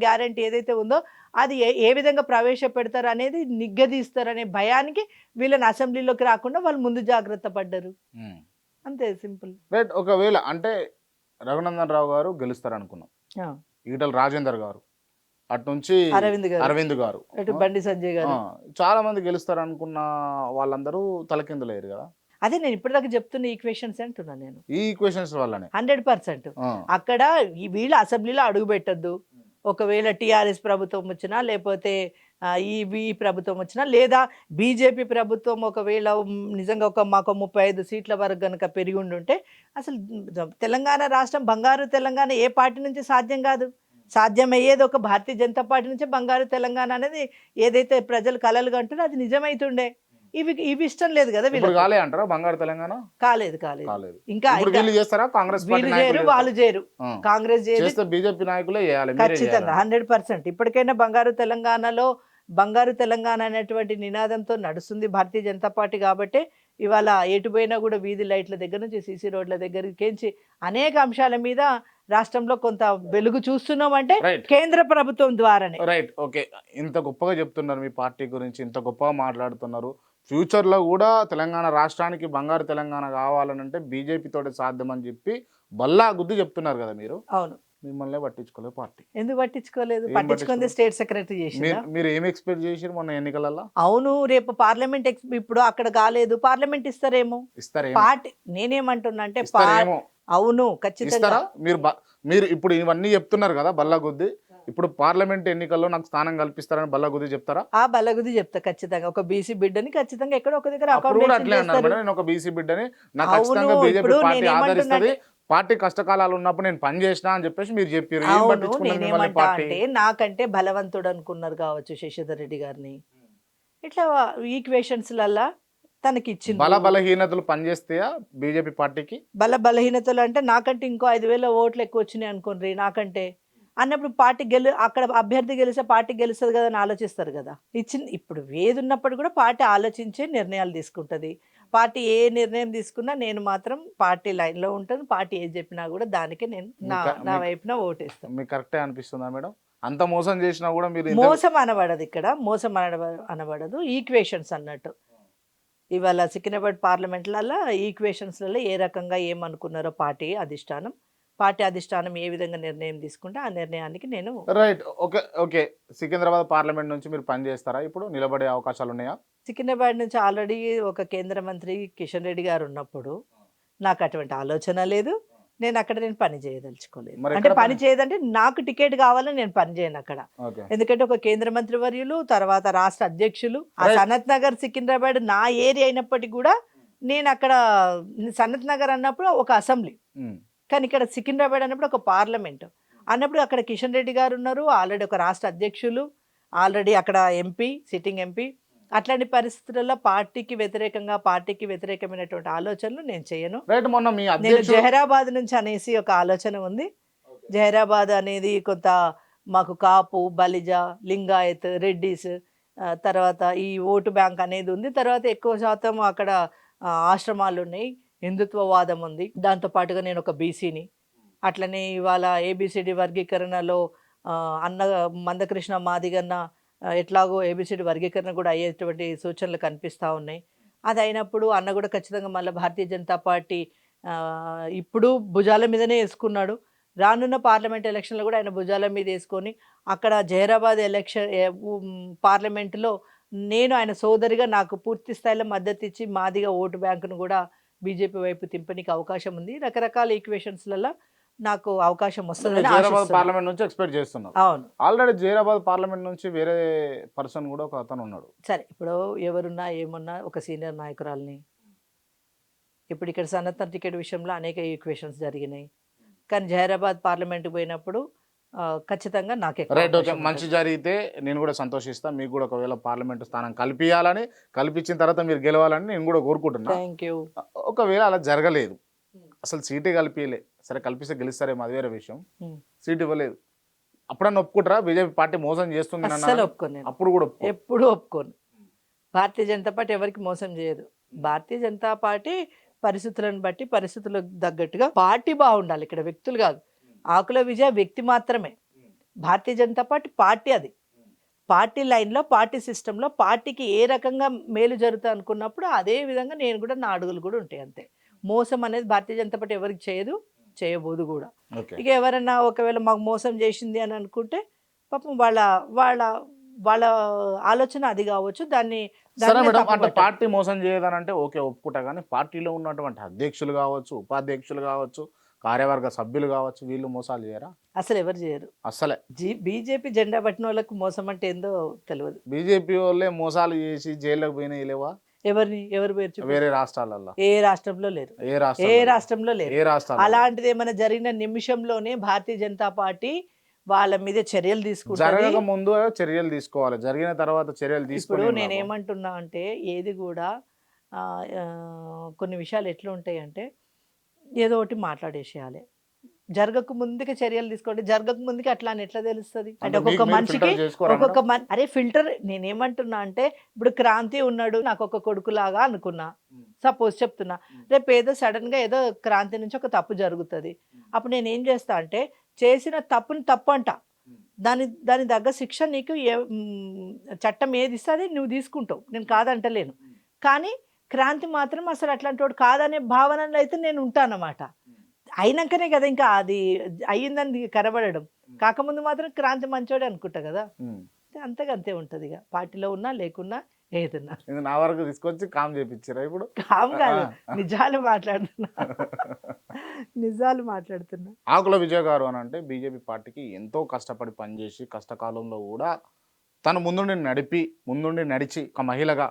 గ్యారెంటీ ఏదైతే ఉందో అది ఏ విధంగా ప్రవేశపెడతారు అనేది నిగ్గదీస్తారనే భయానికి వీళ్ళని అసెంబ్లీలోకి రాకుండా వాళ్ళు ముందు జాగ్రత్త పడ్డారు. అంతే సింపుల్. రైట్. ఒకవేళ అంటే రఘునందన్ రావు గారు గెలుస్తారు అనుకున్నాం, ఈటల రాజేందర్ గారు అటు నుంచి అరవింద్ గారు అటు బండి సంజయ్ గారు. చాలా మంది గెలుస్తారు అనుకున్న వాళ్ళందరూ తలకిందులయ్యారు కదా. అదే నేను ఇప్పటిదాకా చెప్తున్న ఈక్వేషన్స్ అంటున్నా నేను. ఈ ఈక్వేషన్స్ వల్లనే 100% అక్కడ వీళ్ళ అసెంబ్లీలో అడుగు పెట్టద్దు. ఒకవేళ టీఆర్ఎస్ ప్రభుత్వం వచ్చినా లేకపోతే ఈ ప్రభుత్వం వచ్చినా లేదా బీజేపీ ప్రభుత్వం ఒకవేళ నిజంగా మాకు 35 సీట్ల వరకు కనుక పెరిగి ఉండుంటే అసలు తెలంగాణ రాష్ట్రం బంగారు తెలంగాణ ఏ పార్టీ నుంచి సాధ్యం కాదు. సాధ్యమయ్యేది ఒక భారతీయ జనతా పార్టీ నుంచే బంగారు తెలంగాణ అనేది ఏదైతే ప్రజలు కలలు కంటున్నారో అది నిజమైతుండే. ఇవి ఇష్టం లేదు కదా వీళ్ళు. కాలే అంటారా బంగారు తెలంగాణ? కాలేదు. ఇంకా వీళ్ళు చేస్తారా? కాంగ్రెస్ వాళ్ళు చేయరు. కాంగ్రెస్ చేస్తే బీజేపీ నాయకులే చేయాలి ఖచ్చితంగా 100%. ఇప్పటికైనా బంగారు తెలంగాణలో బంగారు తెలంగాణ అనేటువంటి నినాదంతో నడుస్తుంది భారతీయ జనతా పార్టీ. కాబట్టి ఇవాళ ఎటుపోయినా కూడా వీధి లైట్ల దగ్గర నుంచి సీసీ రోడ్ల దగ్గరికి అనేక అంశాల మీద రాష్ట్రంలో కొంత వెలుగు చూస్తున్నాం అంటే కేంద్ర ప్రభుత్వం ద్వారానే. Right, okay. ఇంత గొప్పగా చెప్తున్నారు మీ పార్టీ గురించి, ఇంత గొప్పగా మాట్లాడుతున్నారు. ఫ్యూచర్లో కూడా తెలంగాణ రాష్ట్రానికి బంగారు తెలంగాణ కావాలనంటే బీజేపీ తోటి సాధ్యమని చెప్పి బల్లా గుద్ది చెప్తున్నారు కదా మీరు. అవును. మిమ్మల్ని పట్టించుకోలేదు పార్టీ. ఎందుకు పట్టించుకోలేదు? పట్టించుకుంది స్టేట్ సెక్రటరీ చేసి. మీరు ఏం ఎక్స్పెక్ట్ చేసారు మొన్న ఎన్నికలలో? అవును, రేపు పార్లమెంట్ ఇప్పుడు అక్కడ కాలేదు, పార్లమెంట్ ఇస్తారేమో. పార్టీ నేనేమంటున్నా అంటే అవును ఖచ్చితంగా. మీరు ఇప్పుడు ఇవన్నీ చెప్తున్నారు కదా బల్లా గుద్ది, ఇప్పుడు పార్లమెంట్ ఎన్నికల్లో నాకు స్థానం కల్పిస్తారని బల్లగుద్ది చెప్తారా? బల్లగుద్ది చెప్తా ఖచ్చితంగా. ఒక బీసీ బిడ్డని ఖచ్చితంగా ఎక్కడో ఒక దగ్గర నేను ఒక బీసీ బిడ్డని నాకు ఖచ్చితంగా బీజేపీ పార్టీ ఆదరిస్తుంది, పార్టీ కష్టకాలాలు ఉన్నప్పుడు నేను పని చేసినా అని చెప్పేసి మీరు చెప్పారు. అంటే నాకంటే బలవంతుడు అనుకున్నారు కావచ్చు శశిధర్ రెడ్డి గారిని. ఇట్లా ఈక్వేషన్స్ లల్లా తనకి ఇచ్చింది. బలహీనతలు పనిచేస్తాయా బీజేపీ పార్టీకి? బలహీనతలు అంటే నాకంటే ఇంకో 5,000 ఓట్లు ఎక్కువ వచ్చినాయి అనుకోండి నాకంటే అన్నప్పుడు పార్టీ అక్కడ అభ్యర్థి గెలిస్తే పార్టీ గెలుస్తుంది కదా అని ఆలోచిస్తారు కదా. ఇప్పుడు ఏదున్నప్పుడు కూడా పార్టీ ఆలోచించే నిర్ణయాలు తీసుకుంటుంది. పార్టీ ఏ నిర్ణయం తీసుకున్నా నేను మాత్రం పార్టీ లైన్లో ఉంటాను. పార్టీ ఏది చెప్పినా కూడా దానికే నేను నా వైపున ఓటేస్తాను. మీకు కరెక్టే అనిపిస్తుందా మేడం? అంత మోసం చేసినా కూడా మీరు మోసం అనబడదు ఇక్కడ, మోసం అనబడదు, ఈక్వేషన్స్ అన్నట్టు. ఇవాళ సికింద్రాబాద్ పార్లమెంట్లలో ఈక్వేషన్స్లలో ఏ రకంగా ఏమనుకున్నారో పార్టీ అధిష్టానం ఏ విధంగా నిర్ణయం తీసుకుంటే ఆ నిర్ణయానికి నేను రైట్. ఓకే. సికింద్రాబాద్ పార్లమెంట్ నుంచి మీరు పని చేస్తారా? ఇప్పుడు నిలబడే అవకాశాలు ఉన్నాయా? సికింద్రాబాద్ నుంచి ఆల్రెడీ ఒక కేంద్ర మంత్రి కిషన్ రెడ్డి గారు ఉన్నప్పుడు నాకు అటువంటి ఆలోచన లేదు. నేను పని చేయదలుచుకోలేదు. అంటే పని చేయదంటే నాకు టికెట్ కావాలని నేను పని చేయను అక్కడ. ఎందుకంటే ఒక కేంద్ర మంత్రి వర్యులు, తర్వాత రాష్ట్ర అధ్యక్షులు, ఆ సనత్ నగర్ సికింద్రాబాద్ నా ఏరియా అయినప్పటికీ కూడా నేను అక్కడ సనత్ నగర్ అన్నప్పుడు ఒక అసెంబ్లీ, కానీ ఇక్కడ సికింద్రాబాద్ అన్నప్పుడు ఒక పార్లమెంట్ అన్నప్పుడు అక్కడ కిషన్ రెడ్డి గారు ఉన్నారు, ఆల్రెడీ ఒక రాష్ట్ర అధ్యక్షులు, ఆల్రెడీ అక్కడ ఎంపీ, సిట్టింగ్ ఎంపీ. అట్లాంటి పరిస్థితులలో పార్టీకి వ్యతిరేకమైనటువంటి ఆలోచనలు నేను చేయను. నేను జహీరాబాద్ నుంచి అనేసి ఒక ఆలోచన ఉంది. జహీరాబాద్ అనేది కొంత మాకు కాపు, బలిజ, లింగాయత్, రెడ్డిస్, తర్వాత ఈ ఓటు బ్యాంక్ అనేది ఉంది. తర్వాత ఎక్కువ శాతం అక్కడ ఆశ్రమాలు ఉన్నాయి, హిందుత్వవాదం ఉంది. దాంతోపాటుగా నేను ఒక బీసీని. అట్లనే ఇవాళ ఏబిసిడి వర్గీకరణలో మందకృష్ణ మాదిగన్న ఎట్లాగో ఏబిసిడి వర్గీకరణ కూడా అయ్యేటువంటి సూచనలు కనిపిస్తూ ఉన్నాయి. అది అయినప్పుడు అన్న కూడా ఖచ్చితంగా మళ్ళీ భారతీయ జనతా పార్టీ ఇప్పుడు భుజాల మీదనే వేసుకున్నాడు. రానున్న పార్లమెంట్ ఎలక్షన్లో కూడా ఆయన భుజాల మీద వేసుకొని అక్కడ జహీరాబాద్ పార్లమెంటులో నేను ఆయన సోదరిగా నాకు పూర్తి స్థాయిలో మద్దతు ఇచ్చి మాదిగా ఓటు బ్యాంకును కూడా బీజేపీ వైపు తింపనికి అవకాశం ఉంది. రకరకాల ఈక్వేషన్స్లలో నాకు అవకాశం వస్తుంది. పార్లమెంట్ నుంచి ఎక్స్పెక్ట్ చేస్తున్నాను. అవును, ఆల్రెడీ జహీరాబాద్ పార్లమెంట్ నుంచి వేరే పర్సన్ కూడా ఒక అతను ఉన్నాడు. సరే, ఇప్పుడు ఎవరున్నా ఏమున్నా ఒక సీనియర్ నాయకురాలని. ఇప్పుడు ఇక్కడ సనత్ టికెట్ విషయంలో అనేక ఈక్వేషన్స్ జరిగినాయి, కానీ జహీరాబాద్ పార్లమెంట్కి పోయినప్పుడు ఖచ్చితంగా నాకే. Right, okay. మంచి జరిగితే నేను కూడా సంతోషిస్తాను. మీకు కూడా ఒకవేళ పార్లమెంట్ స్థానం కల్పించిన తర్వాత మీరు గెలవాలని నేను కూడా కోరుకుంటున్నాను. Thank you. ఒకవేళ అలా జరగలేదు, అసలు సీటే కల్పించలే, సరే కల్పిస్తే గెలుస్తారేమో అది వేరే విషయం, సీట్ ఇవ్వలేదు, అప్పుడన్నా ఒప్పుకుంటారా బీజేపీ పార్టీ మోసం చేస్తుంది? అసలు ఒప్పుకోను. అప్పుడు కూడా ఎప్పుడు ఒప్పుకోను. భారతీయ జనతా పార్టీ ఎవరికి మోసం చేయదు. భారతీయ జనతా పార్టీ పరిస్థితులను బట్టి పరిస్థితులకు తగ్గట్టుగా పార్టీ బాగుండాలి. ఇక్కడ వ్యక్తులు కాదు. ఆకుల విజయ వ్యక్తి మాత్రమే. భారతీయ జనతా పార్టీ అది పార్టీ లైన్లో, పార్టీ సిస్టంలో పార్టీకి ఏ రకంగా మేలు జరుగుతుంది అనుకున్నప్పుడు అదే విధంగా నేను కూడా నా అడుగులు కూడా ఉంటాయి. అంతే. మోసం అనేది భారతీయ జనతా పార్టీ ఎవరికి చేయదు, చేయబోదు కూడా. ఇక ఎవరన్నా ఒకవేళ మాకు మోసం చేసింది అని అనుకుంటే పాపం వాళ్ళ వాళ్ళ వాళ్ళ ఆలోచన అది కావచ్చు. దాన్ని సరే దాన్ని మేడం, అంటే తప్పుపట్టను. పార్టీ మోసం చేయదని అంటే ఓకే, ఒప్పుకుంటా. కానీ పార్టీలో ఉన్నటువంటి అధ్యక్షులు కావచ్చు, ఉపాధ్యక్షులు కావచ్చు, కార్యవర్గ సభ్యులు కావచ్చు, వీళ్ళు మోసాలు చేయరా? అసలు ఎవరు చేయరు. అస్సలే. బీజేపీ జెండా పట్టిన వాళ్ళకు మోసం అంటే ఏందో తెలియదు. బీజేపీ వాళ్ళే మోసాలు చేసి జైల్లోకి పోయినాయి లేవా ఎవరు పేరు చెప్పు. వేరే రాష్ట్రాలలో? ఏ రాష్ట్రంలో లేరు. ఏ ఏ రాష్ట్రాలలో? రాష్ట్రంలో లేరు. ఏ రాష్ట్రాలలో? అలాంటిది ఏమైనా జరిగిన నిమిషంలోనే భారతీయ జనతా పార్టీ వాళ్ళ మీద చర్యలు తీసుకుంటుంది. జరగక ముందు చర్యలు తీసుకోవాలి, జరిగిన తర్వాత చర్యలు ఇప్పుడు తీసుకొని నేనేమంటున్నా అంటే ఏది కూడా ఆ, ఆ, కొన్ని విషయాలు ఎట్లా ఉంటాయి అంటే ఏదో ఒకటి మాట్లాడేసేయాలి. జరగక ముందుకే చర్యలు తీసుకోండి. జరగక ముందుకే అట్లా అని ఎట్లా తెలుస్తుంది అంటే ఒక్కొక్క మనిషికి అరే ఫిల్టర్. నేనేమంటున్నా అంటే ఇప్పుడు క్రాంతి ఉన్నాడు, నాకు ఒక కొడుకులాగా అనుకున్నా, సపోజ్ చెప్తున్నా. రేపు ఏదో సడన్ గా ఏదో క్రాంతి నుంచి ఒక తప్పు జరుగుతుంది. అప్పుడు నేను ఏం చేస్తా అంటే చేసిన తప్పుని తప్పు అంట, దాని తగ్గ శిక్ష నీకు చట్టం ఏది ఇస్తే అది నువ్వు తీసుకుంటావు, నేను కాదంటలేను. కానీ క్రాంతి మాత్రం అసలు అట్లాంటి వాడు కాదనే భావనలో అయితే నేను ఉంటానన్నమాట. అయినాకనే కదా ఇంకా అది అయ్యిందని కనబడడం. కాకముందు మాత్రం క్రాంతి మంచోడే అనుకుంటా కదా. అంతగా అంతే ఉంటుంది ఇక, పార్టీలో ఉన్నా లేకున్నా ఏదన్నా. నా వరకు తీసుకొచ్చి కామ్ చేపించారా? ఇప్పుడు కామ్ కాదు, నిజాలు మాట్లాడుతున్నా. నిజాలు మాట్లాడుతున్నా. ఆకుల విజయ్ గారు అని అంటే బీజేపీ పార్టీకి ఎంతో కష్టపడి పనిచేసి కష్టకాలంలో కూడా తను ముందుండి నడిచి ఒక మహిళగా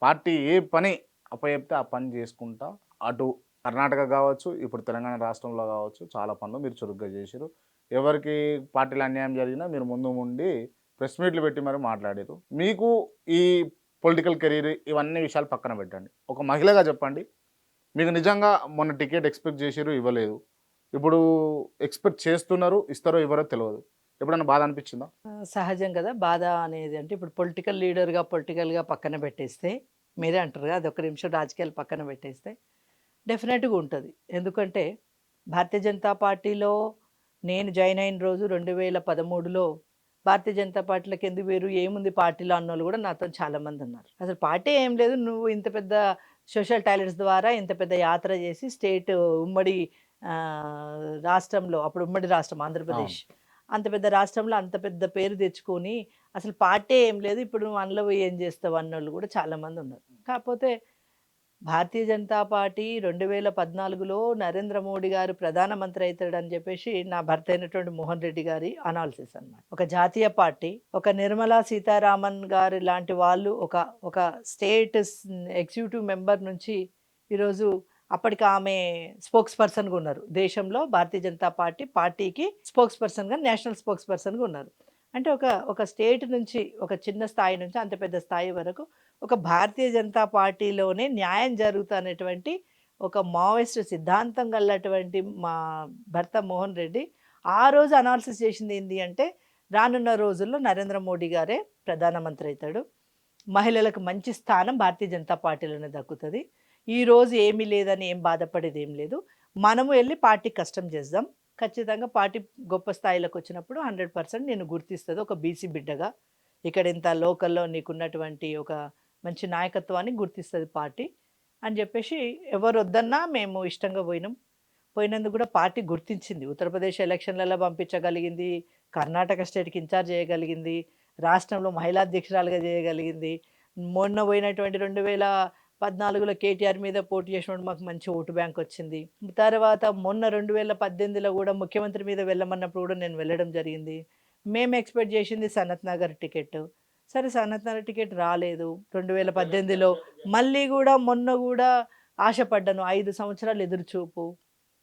పార్టీ ఏ పని అప్పచెప్తే ఆ పని చేసుకుంటా అటు కర్ణాటక కావచ్చు, ఇప్పుడు తెలంగాణ రాష్ట్రంలో కావచ్చు, చాలా పనులు మీరు చురుగ్గా చేశారు. ఎవరికి పార్టీలో అన్యాయం జరిగినా మీరు ముందు ఉండి ప్రెస్ మీట్లు పెట్టి మరి మాట్లాడారు. మీకు ఈ పొలిటికల్ కెరీర్ ఇవన్నీ విషయాలు పక్కన పెట్టండి, ఒక మహిళగా చెప్పండి, మీకు నిజంగా మొన్న టికెట్ ఎక్స్పెక్ట్ చేశారు, ఇవ్వలేదు, ఇప్పుడు ఎక్స్పెక్ట్ చేస్తున్నారు, ఇస్తారో ఇవ్వరో తెలియదు, ఎప్పుడన్నా బాధ అనిపించిందా? సహజం కదా బాధ అనేది. అంటే ఇప్పుడు పొలిటికల్గా పక్కన పెట్టేస్తే, మీరే అంటారు కదా అది ఒక నిమిషం రాజకీయాలు పక్కన పెట్టేస్తే డెఫినెట్గా ఉంటుంది. ఎందుకంటే భారతీయ జనతా పార్టీలో నేను జాయిన్ అయిన రోజు 2013లో భారతీయ జనతా పార్టీలోకి ఎందుకు వేరు, ఏముంది పార్టీలో అన్నోళ్ళు కూడా నాతో చాలామంది ఉన్నారు. అసలు పార్టీ ఏం లేదు, నువ్వు ఇంత పెద్ద సోషల్ టాయిలెట్స్ ద్వారా ఇంత పెద్ద యాత్ర చేసి స్టేట్ ఉమ్మడి రాష్ట్రంలో, అప్పుడు ఉమ్మడి రాష్ట్రం ఆంధ్రప్రదేశ్, అంత పెద్ద రాష్ట్రంలో అంత పెద్ద పేరు తెచ్చుకొని అసలు పార్టీ ఏం లేదు, ఇప్పుడు నువ్వు అందులో పోయి ఏం చేస్తావు అన్నోళ్ళు కూడా చాలామంది ఉన్నారు. కాకపోతే భారతీయ జనతా పార్టీ 2014లో నరేంద్ర మోడీ గారు ప్రధానమంత్రి అవుతాడని చెప్పేసి నా భర్త అయినటువంటి మోహన్ రెడ్డి గారి అనాలిసిస్ అన్నమాట. ఒక జాతీయ పార్టీ, ఒక నిర్మలా సీతారామన్ గారు లాంటి వాళ్ళు ఒక స్టేట్ ఎగ్జిక్యూటివ్ మెంబర్ నుంచి ఈరోజు అప్పటికి ఆమె స్పోక్స్ పర్సన్గా ఉన్నారు దేశంలో. భారతీయ జనతా పార్టీకి స్పోక్స్ పర్సన్గా, నేషనల్ స్పోక్స్ పర్సన్గా ఉన్నారు. అంటే ఒక స్టేట్ నుంచి, ఒక చిన్న స్థాయి నుంచి అంత పెద్ద స్థాయి వరకు ఒక భారతీయ జనతా పార్టీలోనే న్యాయం జరుగుతున్నటువంటి ఒక మావోయిస్ట్ సిద్ధాంతం గలటువంటి మా భర్త మోహన్ రెడ్డి ఆ రోజు అనాలిసిస్ చేసింది ఏంటి అంటే రానున్న రోజుల్లో నరేంద్ర మోడీ గారే ప్రధానమంత్రి అవుతాడు, మహిళలకు మంచి స్థానం భారతీయ జనతా పార్టీలోనే దక్కుతుంది, ఈ రోజు ఏమీ లేదని ఏం బాధపడేది ఏం లేదు, మనము వెళ్ళి పార్టీ కష్టం చేద్దాం, ఖచ్చితంగా పార్టీ గొప్ప స్థాయిలోకి వచ్చినప్పుడు 100% నేను గుర్తిస్తుంది ఒక బీసీ బిడ్డగా, ఇక్కడ ఇంత లోకల్లో నీకున్నటువంటి ఒక మంచి నాయకత్వాన్ని గుర్తిస్తుంది పార్టీ అని చెప్పేసి ఎవరు వద్దన్నా మేము ఇష్టంగా పోయినందుకు కూడా పార్టీ గుర్తించింది. ఉత్తరప్రదేశ్ ఎలక్షన్లలో పంపించగలిగింది, కర్ణాటక స్టేట్కి ఇన్ఛార్జ్ చేయగలిగింది, రాష్ట్రంలో మహిళా అధ్యక్షురాలుగా చేయగలిగింది. మొన్న పోయినటువంటి 2014లో కేటీఆర్ మీద పోటీ చేసినప్పుడు మాకు మంచి ఓటు బ్యాంక్ వచ్చింది. తర్వాత మొన్న 2018లో కూడా ముఖ్యమంత్రి మీద వెళ్ళమన్నప్పుడు కూడా నేను వెళ్ళడం జరిగింది. మేము ఎక్స్పెక్ట్ చేసింది సనత్ నగర్ టికెట్, సరే సనత్ నగర్ టికెట్ రాలేదు 2018లో. మళ్ళీ కూడా మొన్న కూడా ఆశపడ్డాను, 5 సంవత్సరాలు ఎదురుచూపు,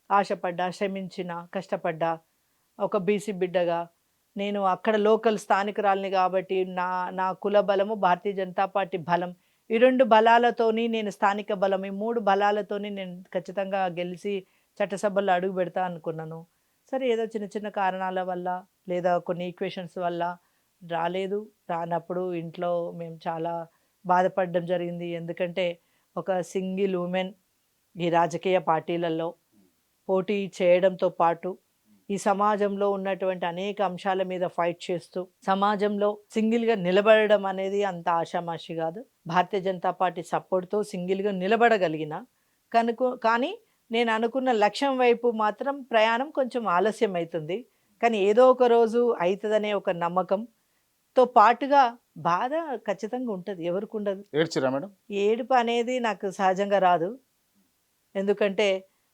ఆశపడ్డా, శ్రమించిన, కష్టపడ్డా, ఒక బీసీ బిడ్డగా నేను అక్కడ లోకల్ స్థానికురాలిని కాబట్టి నా కుల బలము భారతీయ జనతా పార్టీ బలం, ఈ 2 బలాలతోని నేను స్థానిక బలం, ఈ 3 బలాలతోని నేను ఖచ్చితంగా గెలిచి చట్టసభల్లో అడుగు పెడతా అనుకున్నాను. సరే ఏదో చిన్న చిన్న కారణాల వల్ల లేదా కొన్ని ఈక్వేషన్స్ వల్ల రాలేదు. రానప్పుడు ఇంట్లో మేము చాలా బాధపడడం జరిగింది. ఎందుకంటే ఒక సింగిల్ ఉమెన్ ఈ రాజకీయ పార్టీలలో పోటీ చేయడంతో పాటు ఈ సమాజంలో ఉన్నటువంటి అనేక అంశాల మీద ఫైట్ చేస్తూ సమాజంలో సింగిల్గా నిలబడడం అనేది అంత ఆషామాషి కాదు. భారతీయ జనతా పార్టీ సపోర్ట్తో సింగిల్గా నిలబడగలిగిన కానీ నేను అనుకున్న లక్ష్యం వైపు మాత్రం ప్రయాణం కొంచెం ఆలస్యం అవుతుంది. కానీ ఏదో ఒక రోజు అవుతుందనే ఒక నమ్మకంతో పాటుగా బాధ ఖచ్చితంగా ఉంటుంది, ఎవరికి ఉండదు. ఏడ్చిరా మేడం? ఏడుపు అనేది నాకు సహజంగా రాదు. ఎందుకంటే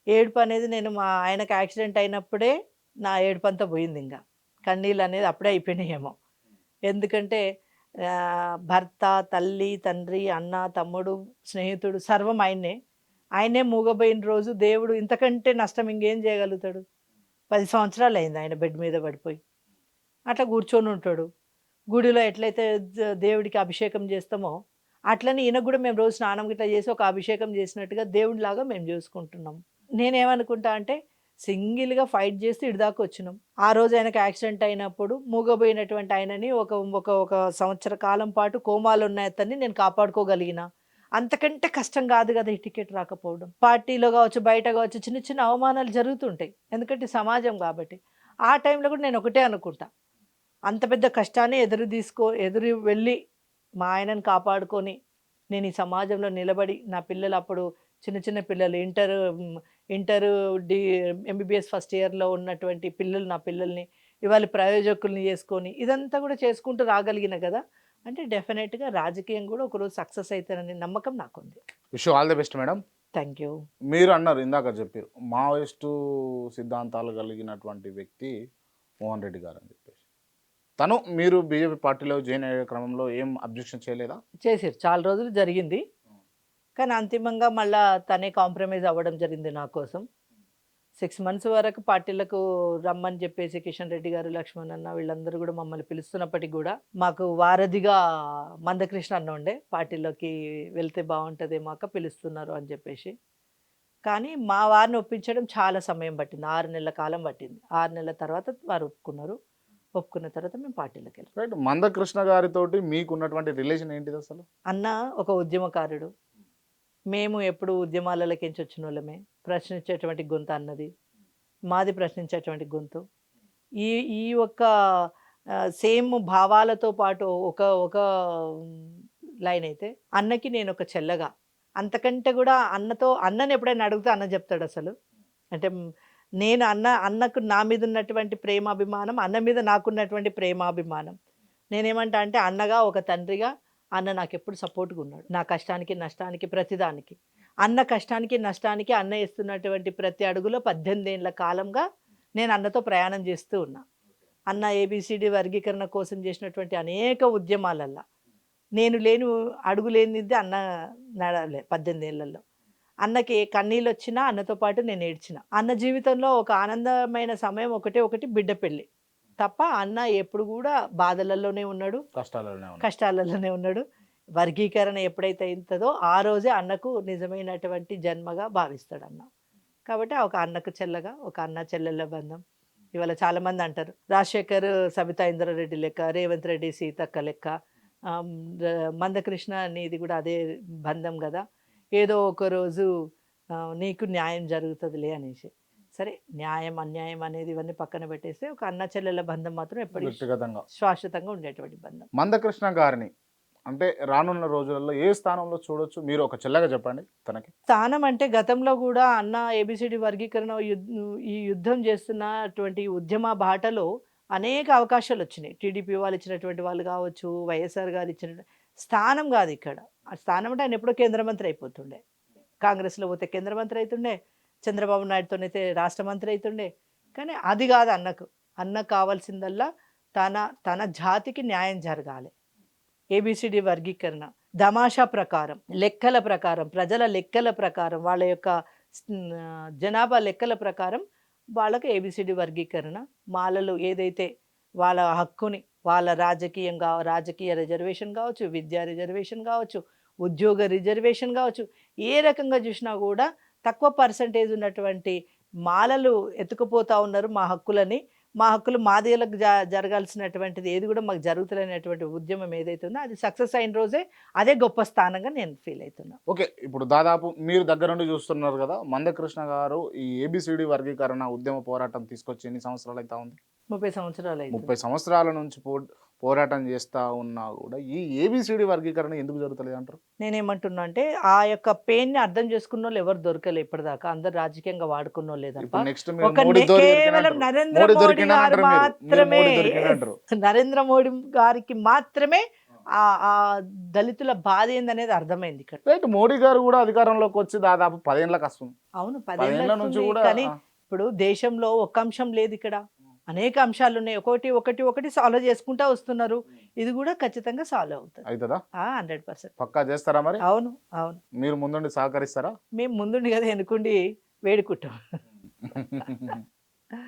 ఏడుపు అనేది నేను మా ఆయనకు యాక్సిడెంట్ అయినప్పుడే నా ఏడుపంతా పోయింది. ఇంకా కన్నీళ్ళు అనేది అప్పుడే అయిపోయినాయేమో. ఎందుకంటే భర్త, తల్లి, తండ్రి, అన్న, తమ్ముడు, స్నేహితుడు సర్వం ఆయన్నే. ఆయనే మూగబోయిన రోజు దేవుడు ఇంతకంటే నష్టం ఇంకేం చేయగలుగుతాడు? 10 సంవత్సరాలు అయింది ఆయన బెడ్ మీద పడిపోయి. అట్లా కూర్చొని ఉంటాడు. గుడిలో ఎట్లయితే దేవుడికి అభిషేకం చేస్తామో అట్లనే ఈయనకు కూడా మేము రోజు స్నానం గిట్లా చేసి ఒక అభిషేకం చేసినట్టుగా దేవుడిలాగా మేము చేసుకుంటున్నాం. నేనేమనుకుంటా అంటే సింగిల్గా ఫైట్ చేసి ఇడిదాకా వచ్చినాం. ఆ రోజు ఆయనకు యాక్సిడెంట్ అయినప్పుడు మూగబోయినటువంటి ఆయనని ఒక ఒక ఒక సంవత్సర కాలం పాటు కోమాలో ఉన్న అతన్ని నేను కాపాడుకోగలిగిన. అంతకంటే కష్టం కాదు కదా ఈ టికెట్ రాకపోవడం. పార్టీలో కావచ్చు, బయట కావచ్చు, చిన్న చిన్న అవమానాలు జరుగుతుంటాయి. ఎందుకంటే సమాజం కాబట్టి. ఆ టైంలో కూడా నేను ఒకటే అనుకుంటా, అంత పెద్ద కష్టాన్ని ఎదురు వెళ్ళి మా ఆయనను కాపాడుకొని నేను ఈ సమాజంలో నిలబడి నా పిల్లలు అప్పుడు చిన్న చిన్న పిల్లలు ఇంటరు ఎంబీబీఎస్ ఫస్ట్ ఇయర్లో ఉన్నటువంటి పిల్లలు, నా పిల్లల్ని ఇవాళ ప్రయోజకుల్ని చేసుకొని ఇదంతా కూడా చేసుకుంటూ రాగలిగిన కదా. అంటే డెఫినెట్గా రాజకీయం కూడా ఒకరోజు సక్సెస్ అవుతాననే నమ్మకం నాకుంది. Wish all the best madam. Thank you. మీరు అన్నారు ఇందాక చెప్పారు మావోయిస్టు సిద్ధాంతాలు కలిగినటువంటి వ్యక్తి మోహన్ రెడ్డి గారు అని చెప్పేసి. మీరు బీజేపీ పార్టీలో జాయిన్ అయ్యే క్రమంలో ఏం అబ్జెక్షన్ చేయలేదా? చేసారు, చాలా రోజులు జరిగింది. కానీ అంతిమంగా మళ్ళా తనే కాంప్రమైజ్ అవ్వడం జరిగింది నా కోసం. 6 months వరకు పార్టీలకు రమ్మని చెప్పేసి కిషన్ రెడ్డి గారు, లక్ష్మణ్ అన్న వీళ్ళందరూ కూడా మమ్మల్ని పిలుస్తున్నప్పటికి కూడా మాకు వారధిగా మందకృష్ణ అన్న ఉండే, పార్టీలోకి వెళ్తే బాగుంటుందేమో అక్క పిలుస్తున్నారు అని చెప్పేసి. కానీ మా వారిని ఒప్పించడం చాలా సమయం పట్టింది, 6 నెలల కాలం పట్టింది. 6 నెలల తర్వాత వారు ఒప్పుకున్నారు. ఒప్పుకున్న తర్వాత మేము పార్టీలోకి వెళ్ళాం. రైట్. మందకృష్ణ గారితోటి మీకున్నటువంటి రిలేషన్ ఏంటిది అసలు? అన్న ఒక ఉద్యమకారుడు, మేము ఎప్పుడు ఉద్యమాలలోకించి వచ్చిన వాళ్ళమే. ప్రశ్నించేటువంటి గొంతు అన్నది, మాది ప్రశ్నించేటువంటి గొంతు. ఈ ఈ ఒక్క సేమ్ భావాలతో పాటు ఒక ఒక లైన్ అయితే అన్నకి నేను ఒక చెల్లగా, అంతకంటే కూడా అన్నని ఎప్పుడైనా అడిగితే అన్న చెప్తాడు అసలు. అంటే నేను అన్నకు నా మీద ఉన్నటువంటి ప్రేమాభిమానం, అన్న మీద నాకున్నటువంటి ప్రేమాభిమానం. నేనేమంటా అంటే అన్నగా, ఒక తండ్రిగా అన్న నాకు ఎప్పుడు సపోర్ట్గా ఉన్నాడు, నా కష్టానికి నష్టానికి ప్రతిదానికి. అన్న కష్టానికి నష్టానికి అన్న ఇస్తున్నటువంటి ప్రతి అడుగులో 18 ఏళ్ళ కాలంగా నేను అన్నతో ప్రయాణం చేస్తూ ఉన్నా. అన్న ఏబిసిడి వర్గీకరణ కోసం చేసినటువంటి అనేక ఉద్యమాలల్లో నేను అడుగు లేనిది అన్న నడలే. 18 ఏళ్లలో అన్నకి కన్నీళ్ళు వచ్చినా అన్నతో పాటు నేను ఏడ్చిన. అన్న జీవితంలో ఒక ఆనందమైన సమయం ఒకటి బిడ్డ పెళ్ళి తప్ప అన్న ఎప్పుడు కూడా బాధలలోనే ఉన్నాడు, కష్టాలలోనే ఉన్నాడు. వర్గీకరణ ఎప్పుడైతే అవుతుందో ఆ రోజే అన్నకు నిజమైనటువంటి జన్మగా భావిస్తాడు అన్న. కాబట్టి ఒక అన్నకు చెల్లగా, ఒక అన్న చెల్లెళ్ళ బంధం. ఇవాళ చాలామంది అంటారు రాజశేఖర్ సబితా ఇంద్రారెడ్డి లెక్క, రేవంత్ రెడ్డి సీతక్క లెక్క, మందకృష్ణ అనేది కూడా అదే బంధం కదా, ఏదో ఒక రోజు నీకు న్యాయం జరుగుతుందిలే అనేసి. సరే, న్యాయం అన్యాయం అనేది ఇవన్నీ పక్కన పెట్టేస్తే ఒక అన్న చెల్లెల బంధం మాత్రం ఎప్పటికీ శాశ్వతంగా ఉండేటువంటి బంధం. మందకృష్ణ గారిని అంటే రానున్న రోజులలో ఏ స్థానంలో చూడొచ్చు? మీరు ఒక చెల్లగా చెప్పండి తనకి. స్థానం అంటే గతంలో కూడా అన్న ఏబిసిడి వర్గీకరణ ఈ యుద్ధం చేస్తున్నటువంటి ఉద్యమ బాటలో అనేక అవకాశాలు వచ్చినాయి. టీడీపీ వాళ్ళు ఇచ్చినటువంటి వాళ్ళు కావచ్చు, వైఎస్ఆర్ గారు ఇచ్చిన స్థానం కాదు ఇక్కడ. ఆ స్థానం అంటే ఆయన ఎప్పుడో కేంద్ర మంత్రి అయిపోతుండే, కాంగ్రెస్లో పోతే కేంద్ర మంత్రి అవుతుండే, చంద్రబాబు నాయుడుతోనైతే రాష్ట్ర మంత్రి అవుతుండే. కానీ అది కాదు అన్నకు కావాల్సిందల్లా తన జాతికి న్యాయం జరగాలి. ఏబిసిడి వర్గీకరణ తమాషా ప్రకారం, లెక్కల ప్రకారం, ప్రజల లెక్కల ప్రకారం, వాళ్ళ యొక్క జనాభా లెక్కల ప్రకారం వాళ్ళకి ఏబిసిడి వర్గీకరణ, మాలలు ఏదైతే వాళ్ళ హక్కుని, వాళ్ళ రాజకీయ రిజర్వేషన్ కావచ్చు, విద్యా రిజర్వేషన్ కావచ్చు, ఉద్యోగ రిజర్వేషన్ కావచ్చు, ఏ రకంగా చూసినా కూడా తక్కువ పర్సంటేజ్ ఉన్నటువంటి మాలలు ఎత్తుకుపోతూ ఉన్నారు మా హక్కులని. మా హక్కులు మాదేలకు జరగాల్సినటువంటిది ఏది కూడా మాకు జరుగుతున్నటువంటి ఉద్యమం ఏదైతే ఉందో అది సక్సెస్ అయిన రోజే అదే గొప్ప స్థానంగా నేను ఫీల్ అవుతున్నా. ఓకే, ఇప్పుడు దాదాపు మీరు దగ్గర నుండి చూస్తున్నారు కదా, మందకృష్ణ గారు ఈ ఏబిసిడి వర్గీకరణ ఉద్యమ పోరాటం తీసుకొచ్చి ఎన్ని సంవత్సరాలు అయితే ఉంది? 30 సంవత్సరాలు. 30 సంవత్సరాల నుంచి పోరాటం చేస్తూ ఉన్నా కూడా ఈ ఏబిసిడి వర్గీకరణ ఎందుకు జరుగుతలేదు అంటారు? నేనేమంటున్నా అంటే ఆ యొక్క పెయిన్ని అర్థం చేసుకున్న వాళ్ళు ఎవరు దొరకలే ఇప్పటిదాకా, అందరు రాజకీయంగా వాడుకున్న వాళ్ళే తప్ప. ఇప్పుడు నెక్స్ట్ కేవలం నరేంద్ర మోడీ గారు మాత్రమే, నరేంద్ర మోడీ గారికి మాత్రమే ఆ దళితుల బాధ ఏందనేది అర్థమైంది ఇక్కడ. రైట్, మోడీ గారు కూడా అధికారంలోకి వచ్చి దాదాపు 10 ఏళ్ళకి వస్తుంది. అవును, 10 10 ఏళ్ళ నుంచి కూడా కానీ ఇప్పుడు దేశంలో ఒక్క అంశం లేదు, ఇక్కడ అనేక అంశాలు ఉన్నాయి. ఒకటి సాల్వ్ చేసుకుంటా వస్తున్నారు. ఇది కూడా ఖచ్చితంగా సాల్వ్ అవుతుంది. అవుతుందా? 100% పక్కా చేస్తారా మరి? అవును అవును. మీరు ముందుండి సహకరిస్తారా? మేము ముందుండి కదా ఎన్నుకుండి వేడుకుంటాం.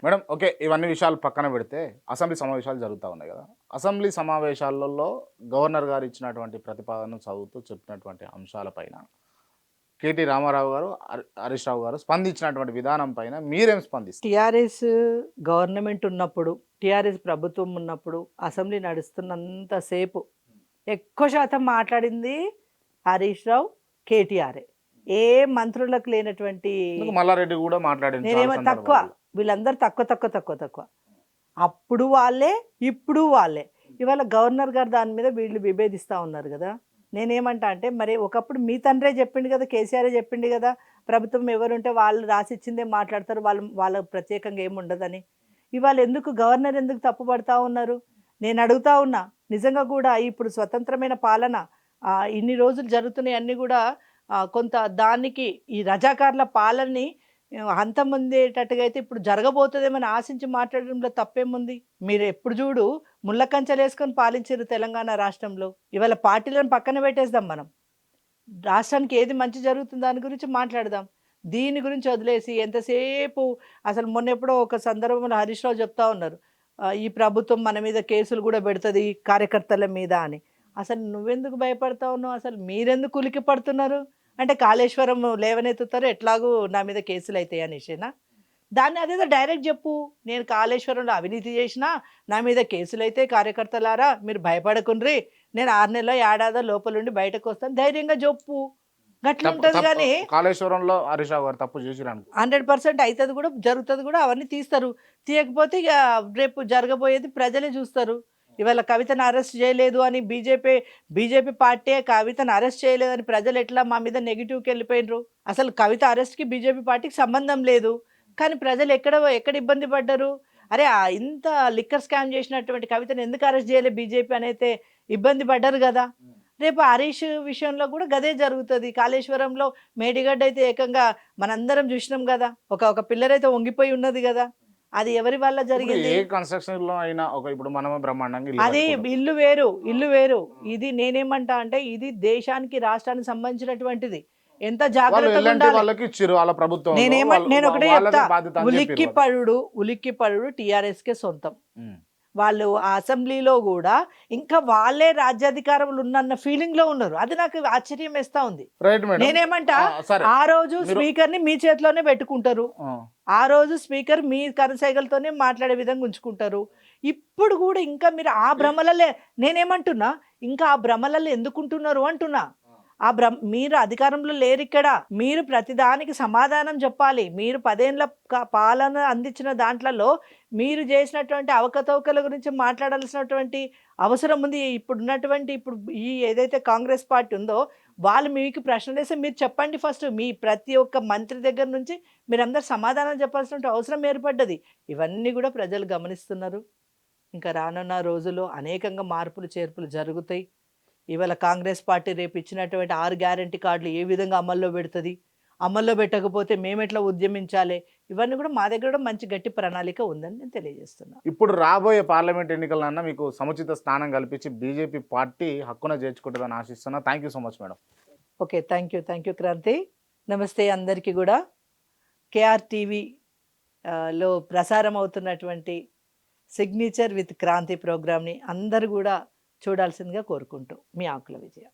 మేడం, ఓకే, ఇవన్నీ విషయాలు పక్కన పెడితే అసెంబ్లీ సమావేశాలు జరుగుతూ ఉన్నాయి కదా. అసెంబ్లీ సమావేశాలలో గవర్నర్ గారు ఇచ్చినటువంటి ప్రతిపాదనను చదువుతూ చెప్పినటువంటి అంశాలపైన కేటీ రామారావు గారు, హరీష్ రావు గారు స్పందించినటువంటి విధానం పైన మీరేం స్పందిస్తారు? టిఆర్ఎస్ గవర్నమెంట్ ఉన్నప్పుడు, టిఆర్ఎస్ ప్రభుత్వం ఉన్నప్పుడు అసెంబ్లీ నడుస్తున్నంతసేపు ఎక్కువ శాతం మాట్లాడింది హరీష్ రావు, కేటీఆర్ఏ. ఏ మంత్రులకు లేనటువంటి మల్లారెడ్డి కూడా మాట్లాడింది. నేనేమో తక్కువ, వీళ్ళందరూ తక్కువ. అప్పుడు వాళ్ళే, ఇప్పుడు వాళ్ళే. ఇవాళ గవర్నర్ గారు దాని మీద వీళ్ళు విభేదిస్తూ ఉన్నారు కదా. నేనేమంటా అంటే, మరి ఒకప్పుడు మీ తండ్రే చెప్పిండు కదా, కేసీఆరే చెప్పిండు కదా, ప్రభుత్వం ఎవరుంటే వాళ్ళు రాసిచ్చిందే మాట్లాడతారు, వాళ్ళ ప్రత్యేకంగా ఏముండదని. ఇవాళ ఎందుకు గవర్నర్ ఎందుకు తప్పుపడతా ఉన్నారు? నేను అడుగుతా ఉన్నా. నిజంగా కూడా ఇప్పుడు స్వతంత్రమైన పాలన ఇన్ని రోజులు జరుగుతున్నాయి అన్నీ కూడా కొంత దానికి ఈ రజాకారుల పాలనని అంతమందేటట్టుగా అయితే ఇప్పుడు జరగబోతుందేమని ఆశించి మాట్లాడడంలో తప్పేముంది? మీరు ఎప్పుడు చూడు ముళ్ళ కంచెలు వేసుకొని పాలించారు తెలంగాణ రాష్ట్రంలో. ఇవాళ పార్టీలను పక్కన పెట్టేద్దాం, మనం రాష్ట్రానికి ఏది మంచి జరుగుతుంది దాని గురించి మాట్లాడదాం. దీని గురించి వదిలేసి ఎంతసేపు అసలు మొన్న ఎప్పుడో ఒక సందర్భంలో హరీష్ రావు చెప్తా ఉన్నారు, ఈ ప్రభుత్వం మన మీద కేసులు కూడా పెడుతుంది కార్యకర్తల మీద అని. అసలు నువ్వెందుకు భయపడతా ఉన్నావు? అసలు మీరెందుకు ఉలికి పడుతున్నారు? అంటే కాళేశ్వరం లేవనెత్తుతారు, ఎట్లాగూ నా మీద కేసులు అవుతాయి అనేసేనా? దాన్ని అదేదో డైరెక్ట్ చెప్పు, నేను కాళేశ్వరంలో అవినీతి చేసినా నా మీద కేసులు అయితే కార్యకర్తలారా మీరు భయపడకుండ్రి, నేను 6 నెలల ఏడాది లోపలుండి బయటకు వస్తాను, ధైర్యంగా చెప్పు. గట్లా ఉంటుంది. కానీ కాళేశ్వరంలో హరీష్ రావు గారు తప్పు చేసిరాను 100% అవుతుంది కూడా, జరుగుతుంది కూడా, అవన్నీ తీస్తారు. తీయకపోతే ఇక రేపు జరగబోయేది ప్రజలే చూస్తారు. ఇవాళ కవితను అరెస్ట్ చేయలేదు అని బీజేపీ పార్టీ కవితను అరెస్ట్ చేయలేదని ప్రజలు ఎట్లా మా మీద నెగిటివ్కి వెళ్ళిపోయినరు? అసలు కవిత అరెస్ట్కి బీజేపీ పార్టీకి సంబంధం లేదు, కానీ ప్రజలు ఎక్కడ ఇబ్బంది పడ్డారు? అరే ఇంత లిక్కర్ స్కామ్ చేసినటువంటి కవితను ఎందుకు అరెస్ట్ చేయలేదు బీజేపీ అనేది ఇబ్బంది పడ్డారు కదా. రేపు హరీష్ విషయంలో కూడా గదే జరుగుతుంది. కాళేశ్వరంలో మేడిగడ్డ అయితే ఏకంగా మనందరం చూసినాం కదా, ఒక పిల్లర్ అయితే వంగిపోయి ఉన్నది కదా, అది ఎవరి వల్ల జరిగింది? ఏ కన్స్ట్రక్షన్ లో అయినా ఇప్పుడు మనమే బ్రహ్మాండంగా అది ఇల్లు వేరు. ఇది నేనేమంటా అంటే, ఇది దేశానికి రాష్ట్రానికి సంబంధించినటువంటిది. ఎంత జాగ్రత్తగా ఉండాలి. నేను ఒకటే చెప్తా, ఉలిక్కిపడు టిఆర్ఎస్ కే సొంతం. వాళ్ళు ఆ అసెంబ్లీలో కూడా ఇంకా వాళ్ళే రాజ్యాధికారంలో ఉన్న ఫీలింగ్ లో ఉన్నారు. అది నాకు ఆశ్చర్యం వేస్తా ఉంది. నేనేమంటా, ఆ రోజు స్పీకర్ ని మీ చేతిలోనే పెట్టుకుంటారు, ఆ రోజు స్పీకర్ మీ కరసైగలతోనే మాట్లాడే విధంగా ఉంచుకుంటారు. ఇప్పుడు కూడా ఇంకా మీరు ఆ భ్రమలలో, నేనేమంటున్నా, ఇంకా ఆ భ్రమలలో ఎందుకుంటున్నారు అంటున్నా. మీరు అధికారంలో లేరు ఇక్కడ. మీరు ప్రతిదానికి సమాధానం చెప్పాలి. మీరు 10 ఏళ్ల పాలన అందించిన దాంట్లో మీరు చేసినటువంటి అవకతవకల గురించి మాట్లాడాల్సినటువంటి అవసరం ఉంది. ఇప్పుడు ఈ ఏదైతే కాంగ్రెస్ పార్టీ ఉందో వాళ్ళు మీకు ప్రశ్నలు వేస్తే మీరు చెప్పండి. ఫస్ట్ మీ ప్రతి ఒక్క మంత్రి దగ్గర నుంచి మీరందరూ సమాధానం చెప్పాల్సిన అవసరం ఏర్పడ్డది. ఇవన్నీ కూడా ప్రజలు గమనిస్తున్నారు. ఇంకా రానున్న రోజుల్లో అనేకంగా మార్పులు చేర్పులు జరుగుతాయి. ఇవాళ కాంగ్రెస్ పార్టీ రేపు ఇచ్చినటువంటి 6 గ్యారంటీ కార్డులు ఏ విధంగా అమల్లో పెడుతుంది, అమల్లో పెట్టకపోతే మేమెట్లా ఉద్యమించాలి, ఇవన్నీ కూడా మా దగ్గర కూడా మంచి గట్టి ప్రణాళిక ఉందని నేను తెలియజేస్తున్నాను. ఇప్పుడు రాబోయే పార్లమెంట్ ఎన్నికలన్నా మీకు సముచిత స్థానం కల్పించి బీజేపీ పార్టీ హక్కున చేర్చుకుంటుందని ఆశిస్తున్నా. Thank you so much madam. Okay, thank you Kranti. నమస్తే అందరికీ కూడా. కేఆర్ టీవీ లో ప్రసారం అవుతున్నటువంటి సిగ్నేచర్ విత్ క్రాంతి ప్రోగ్రామ్ని అందరూ కూడా చూడాల్సిందిగా కోరుకుంటూ మీ ఆకుల విజయ.